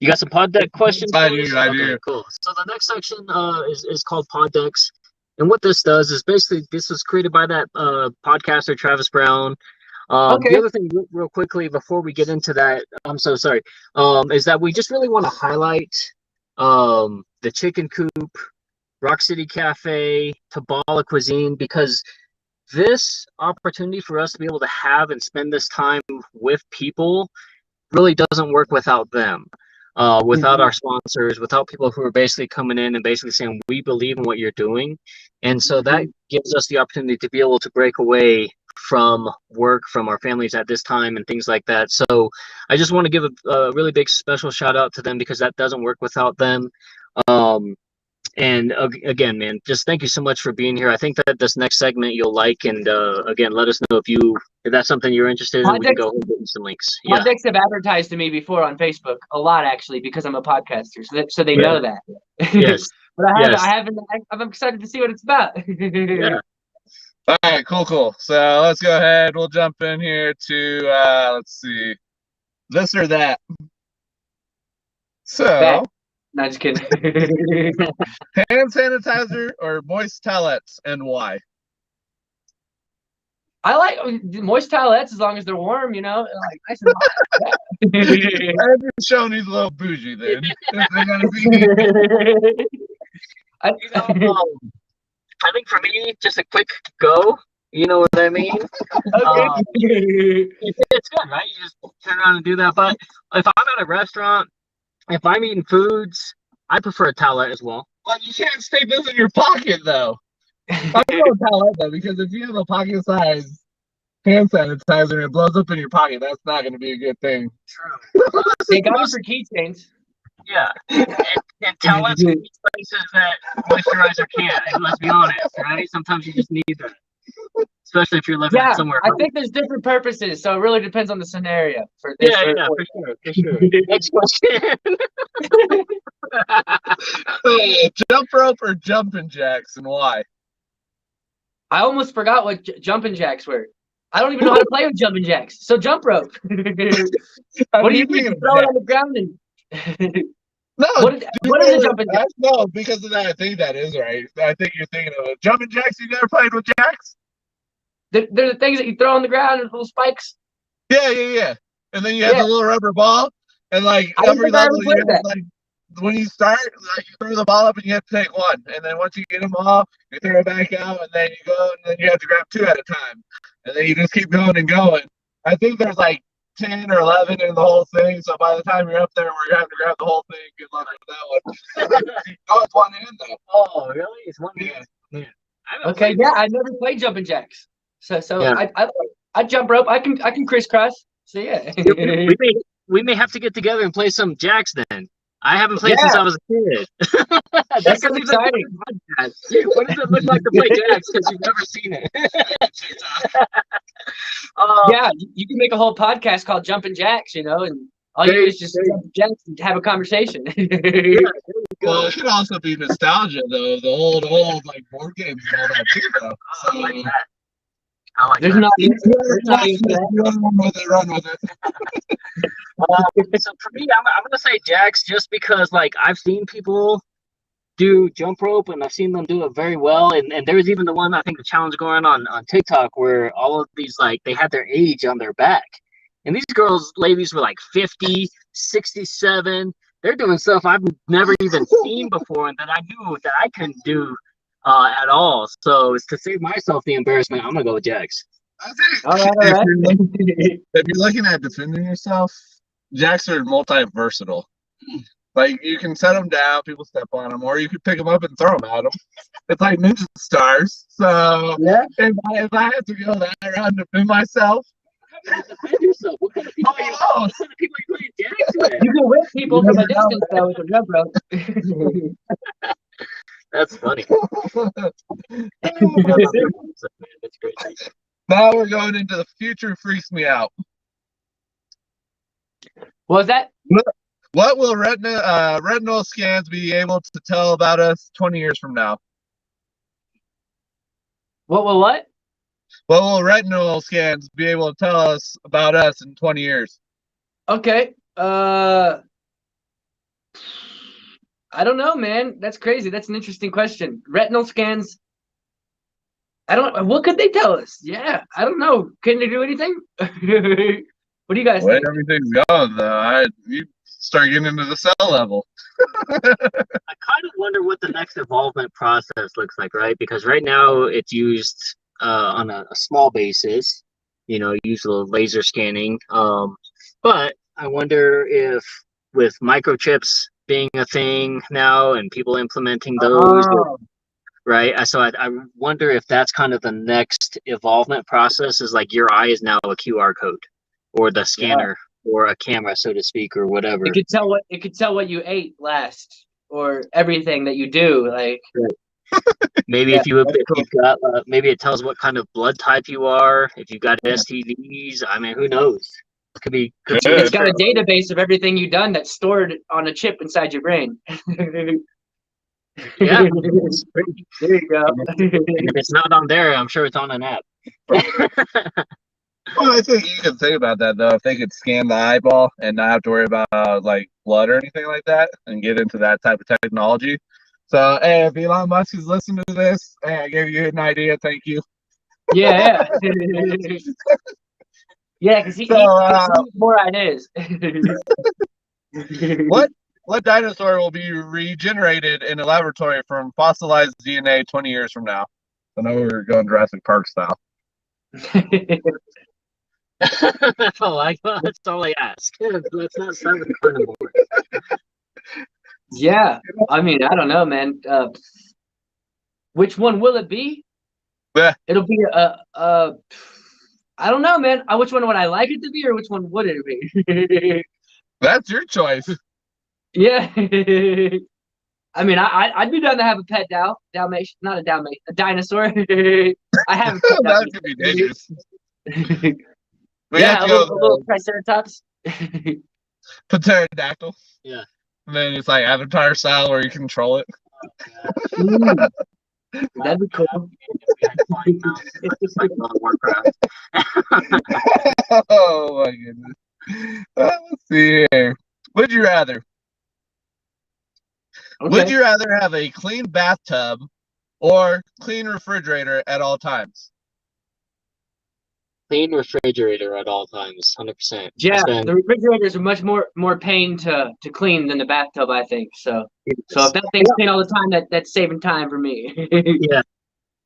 Speaker 1: You got some pod deck questions?
Speaker 3: I do.
Speaker 1: Okay, cool. So the next section is called pod decks, and what this does is basically this was created by that podcaster Travis Brown. The other thing, real quickly, before we get into that, I'm so sorry, is that we just really want to highlight the Chicken Coop, Rock City Cafe, Tabala Cuisine, because this opportunity for us to be able to have and spend this time with people really doesn't work without them. Without our sponsors, without people who are basically coming in and basically saying, we believe in what you're doing. And so that gives us the opportunity to be able to break away from work, from our families at this time and things like that. So I just want to give a really big special shout out to them because that doesn't work without them. And again, man, just thank you so much for being here. I think that this next segment you'll like, and again, let us know if that's something you're interested in. We can go and get you some links.
Speaker 2: Poddex have advertised to me before on Facebook a lot, actually, because I'm a podcaster, so they know that.
Speaker 1: Yes,
Speaker 2: but I'm excited to see what it's about.
Speaker 1: Yeah.
Speaker 3: All right, cool. So let's go ahead. We'll jump in here to let's see, this or that. So.
Speaker 2: No, just kidding.
Speaker 3: Hand sanitizer or moist towelettes, and why?
Speaker 2: I like moist towelettes as long as they're warm, like nice and hot.
Speaker 3: I'm just showing he's a little bougie then. They gotta be.
Speaker 1: I think for me, just a quick go. You know what I mean?
Speaker 2: Okay.
Speaker 1: It's good, right? You just turn around and do that. But if I'm at a restaurant, if I'm eating foods, I prefer a towelette as well.
Speaker 3: Well, you can't stick this in your pocket, though. I don't know towelette, though, because if you have a pocket-sized hand sanitizer and it blows up in your pocket, that's not going to be a good thing.
Speaker 1: True.
Speaker 2: They got it for keychains.
Speaker 1: Yeah. And towelettes can be places that moisturizer can't. Let's be honest, right? Sometimes you just need that. Especially if you're living somewhere.
Speaker 2: I think there's different purposes, so it really depends on the scenario. For
Speaker 1: sure. Next question.
Speaker 3: Jump rope or jumping jacks, and why?
Speaker 2: I almost forgot what jumping jacks were. I don't even know how to play with jumping jacks. So jump rope. What do you mean? Throw it on the ground and.
Speaker 3: No,
Speaker 2: what is a jumping jack?
Speaker 3: No, because of that, I think that is right. I think you're thinking of it. Jumping jacks. You never played with jacks?
Speaker 2: They're the things that you throw on the ground with little spikes.
Speaker 3: Yeah. And then you have the little rubber ball, and like every level you have, like when you start, like you throw the ball up and you have to take one, and then once you get them all, you throw it back out, and then you go, and then you have to grab two at a time, and then you just keep going and going. I think there's like 10 or 11 in the whole thing, so by the time you're up there where you're having to grab the whole thing, good luck with that one. Oh, it's one hand though.
Speaker 1: Oh, really? It's one hand.
Speaker 3: Yeah.
Speaker 2: Okay, I never played jumping jacks. So I jump rope. I can crisscross. So yeah.
Speaker 1: we may have to get together and play some jacks then. I haven't played since I was a kid.
Speaker 2: That's so exciting.
Speaker 1: What does it look like to play jacks? Because you've never seen it.
Speaker 2: You can make a whole podcast called Jumping Jacks, and all you do is just jump jacks and have a conversation.
Speaker 3: Well, it could also be nostalgia though, the old like board games and all that too, though. So,
Speaker 1: I like that.
Speaker 2: There's
Speaker 1: that.
Speaker 2: not.
Speaker 3: Run with it.
Speaker 1: So for me, I'm gonna say jacks just because like I've seen people do jump rope, and I've seen them do it very well. And there was even the one, I think, the challenge going on TikTok where all of these, like, they had their age on their back. And these ladies were like 50, 67. They're doing stuff I've never even seen before and that I knew that I couldn't do at all. So it's to save myself the embarrassment, I'm going to go with Jax.
Speaker 3: I think
Speaker 2: All right.
Speaker 3: if you're looking at defending yourself, Jacks are multi-versatile. Like, you can set them down, people step on them, or you can pick them up and throw them at them. It's like ninja stars. So
Speaker 2: Yeah.
Speaker 3: if I have to go that route to defend myself,
Speaker 1: Defend yourself. What kind of people are you playing Jax with?
Speaker 2: You can whip people from a distance though with a jump rope.
Speaker 1: That's funny. That's great.
Speaker 3: now we're going into the future freaks me out.
Speaker 2: What was that?
Speaker 3: What will retinal scans be able to tell about us 20 years from now?
Speaker 2: What will what?
Speaker 3: What will retinal scans be able to tell us about us in 20 years?
Speaker 2: Okay. I don't know, man. That's crazy. That's an interesting question. Retinal scans. I don't. What could they tell us? Yeah, I don't know. Can they do anything? What do you guys
Speaker 3: The way
Speaker 2: think?
Speaker 3: everything's going, though, you start getting into the cell level.
Speaker 1: I kind of wonder what the next evolvement process looks like, right? Because right now it's used on a small basis, usually laser scanning. But I wonder if with microchips being a thing now and people implementing those, right? So I wonder if that's kind of the next evolvement process, is like your eye is now a QR code or the scanner or a camera, so to speak, or whatever.
Speaker 2: It could tell what you ate last or everything that you do. Like
Speaker 1: maybe
Speaker 2: Yeah,
Speaker 1: if you've got maybe it tells what kind of blood type you are, if you've got STDs. I mean, who knows? Could be.
Speaker 2: it's got a database of everything you've done that's stored on a chip inside your brain.
Speaker 1: Yeah.
Speaker 2: There you go.
Speaker 1: And if it's not on there, I'm sure it's on an app.
Speaker 3: Well, I think you can think about that, though. If they could scan the eyeball and not have to worry about like blood or anything like that, and get into that type of technology. So, hey, if Elon Musk is listening to this, hey, I gave you an idea. Thank you.
Speaker 2: Yeah. Yeah, because he needs more ideas.
Speaker 3: What dinosaur will be regenerated in a laboratory from fossilized DNA 20 years from now? I know we're going Jurassic Park style.
Speaker 1: That's all I ask. Let's not start with the carnivore.
Speaker 2: Yeah, I mean, I don't know, man. Which one will it be?
Speaker 3: Yeah.
Speaker 2: It'll be I don't know, man. Which one would I like it to be, or which one would it be?
Speaker 3: That's your choice.
Speaker 2: Yeah. I mean, I'd be down to have a pet Dalmatian, not a Dalmatian, a dinosaur. I have a pet
Speaker 3: That could be dangerous.
Speaker 2: Yeah, a little Triceratops.
Speaker 3: Pterodactyl.
Speaker 1: Yeah.
Speaker 3: And then it's like Avatar style where you control it.
Speaker 2: That'd be cool.
Speaker 1: It's just like Warcraft.
Speaker 3: Oh my goodness. Let's see here. Would you rather?
Speaker 2: Okay.
Speaker 3: Would you rather have a clean bathtub or clean refrigerator at all times?
Speaker 1: Clean refrigerator at all times, 100%.
Speaker 2: Yeah, the refrigerators are much more pain to clean than the bathtub, I think. So if that thing's clean all the time, that's saving time for me.
Speaker 1: Yeah.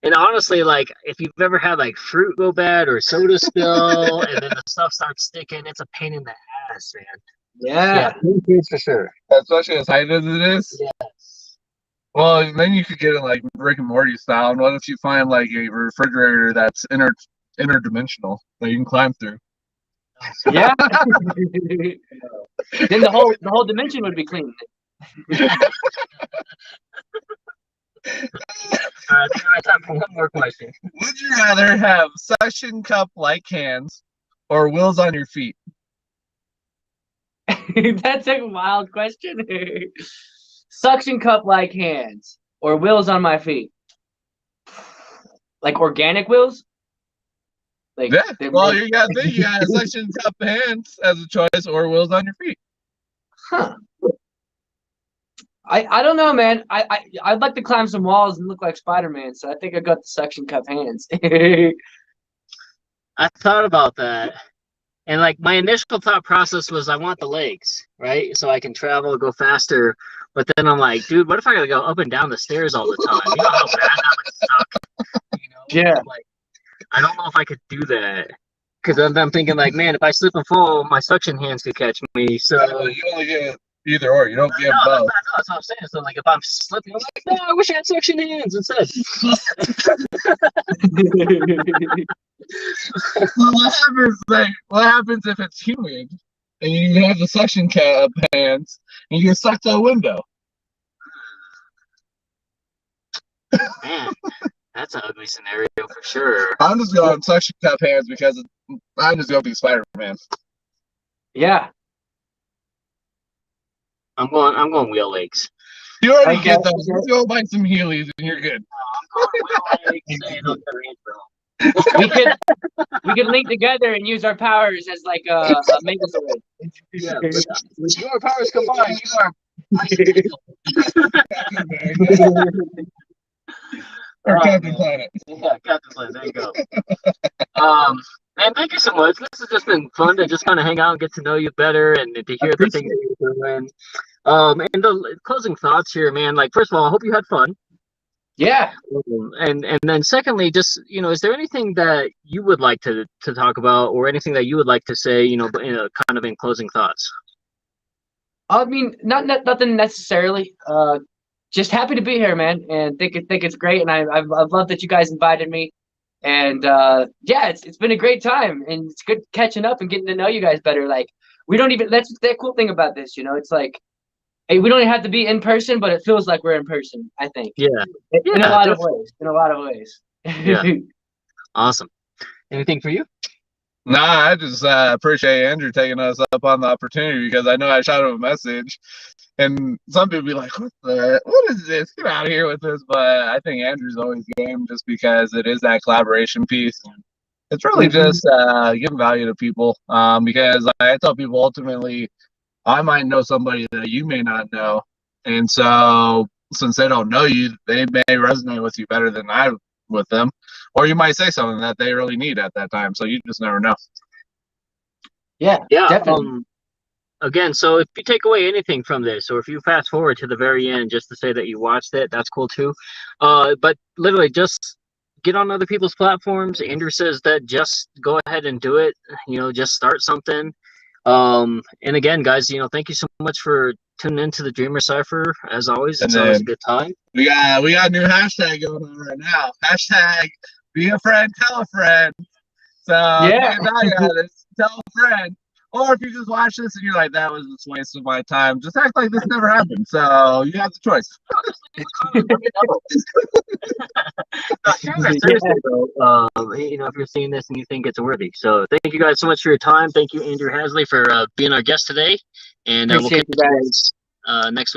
Speaker 1: And honestly, like, if you've ever had like fruit go bad or soda spill and then the stuff starts sticking, it's a pain in the ass, man.
Speaker 2: Yeah,
Speaker 1: for sure.
Speaker 3: Especially as tight as it is.
Speaker 1: Yes.
Speaker 3: Well, then you could get it like Rick and Morty style. And what if you find like a refrigerator that's interdimensional that you can climb through?
Speaker 2: Yeah. Then the whole dimension would be clean.
Speaker 1: I think I have time for one more question.
Speaker 3: Would you rather have suction cup like hands or wheels on your feet?
Speaker 2: That's a wild question. Suction cup like hands or wheels on my feet? Like organic wheels? Like,
Speaker 3: Yeah. Well, you got suction cup hands as a choice or wheels on your feet.
Speaker 2: Huh. I don't know, man. I'd like to climb some walls and look like Spider-Man, so I think I got the suction cup hands.
Speaker 1: I thought about that. And like my initial thought process was I want the legs, right? So I can travel, go faster. But then I'm like, dude, what if I gotta go up and down the stairs all the time? You know how bad that would suck? You know?
Speaker 2: Yeah.
Speaker 1: Like, I don't know if I could do that. Because I'm thinking like, man, if I slip and fall, my suction hands could catch me. So
Speaker 3: You only get either or. You don't get both.
Speaker 1: that's what I'm saying. So like if I'm slipping, I'm like, no, I wish I had suction hands instead.
Speaker 3: Well, what happens if it's humid and you have the suction cap hands and you get stuck to a window?
Speaker 1: Man, that's an ugly scenario for sure.
Speaker 3: I'm just going suction cup hands because I'm just going to be Spider-Man.
Speaker 2: Yeah.
Speaker 1: I'm going wheel legs.
Speaker 3: You already
Speaker 2: I
Speaker 3: get
Speaker 2: guess,
Speaker 3: those. Just go buy some Heelys and you're good.
Speaker 1: I'm going wheel legs and on the range bro.
Speaker 2: We could link together and use our powers as like a megazord.
Speaker 1: Yeah, with your powers combined, you are.
Speaker 3: Or Captain Planet.
Speaker 1: Yeah, Captain Planet. There you go. Man, thank you so much. This has just been fun to just kind of hang out and get to know you better and to hear the things that you're doing. And the closing thoughts here, man. Like, first of all, I hope you had fun.
Speaker 2: Yeah.
Speaker 1: And then secondly, just is there anything that you would like to talk about, or anything that you would like to say, kind of in closing thoughts?
Speaker 2: I mean, nothing necessarily. Just happy to be here, man, and think it's great, and I've loved that you guys invited me, and yeah, it's been a great time, and it's good catching up and getting to know you guys better. Like that's the cool thing about this, it's like, hey, we don't even have to be in person, but it feels like we're in person. I think.
Speaker 1: Yeah.
Speaker 2: In a lot of ways. In a lot of ways.
Speaker 1: Yeah. Awesome. Anything for you?
Speaker 3: Nah, I just appreciate Andrew taking us up on the opportunity, because I know I shot him a message, and some people be like, what is this? Get out of here with this. But I think Andrew's always game, just because it is that collaboration piece. It's really just giving value to people, because I tell people ultimately, I might know somebody that you may not know. And so since they don't know you, they may resonate with you better than I with them. Or you might say something that they really need at that time. So you just never know.
Speaker 2: Yeah, definitely.
Speaker 1: Again, so if you take away anything from this, or if you fast forward to the very end just to say that you watched it, that's cool too. But literally just get on other people's platforms. Andrew says that just go ahead and do it. Just start something. And again, guys, thank you so much for tuning into the Dreamer Cypher. As always, it's always a good time.
Speaker 3: We got a new hashtag going on right now. Hashtag be a friend, tell a friend. So
Speaker 2: yeah,
Speaker 3: tell a friend. Or if you just watch this and you're like, that was just a waste of my time, just act like this never happened. So you have the choice.
Speaker 1: Seriously, though, if you're seeing this and you think it's worthy. So thank you guys so much for your time. Thank you, Andrew Hazzlee, for being our guest today. And we'll catch you guys next week.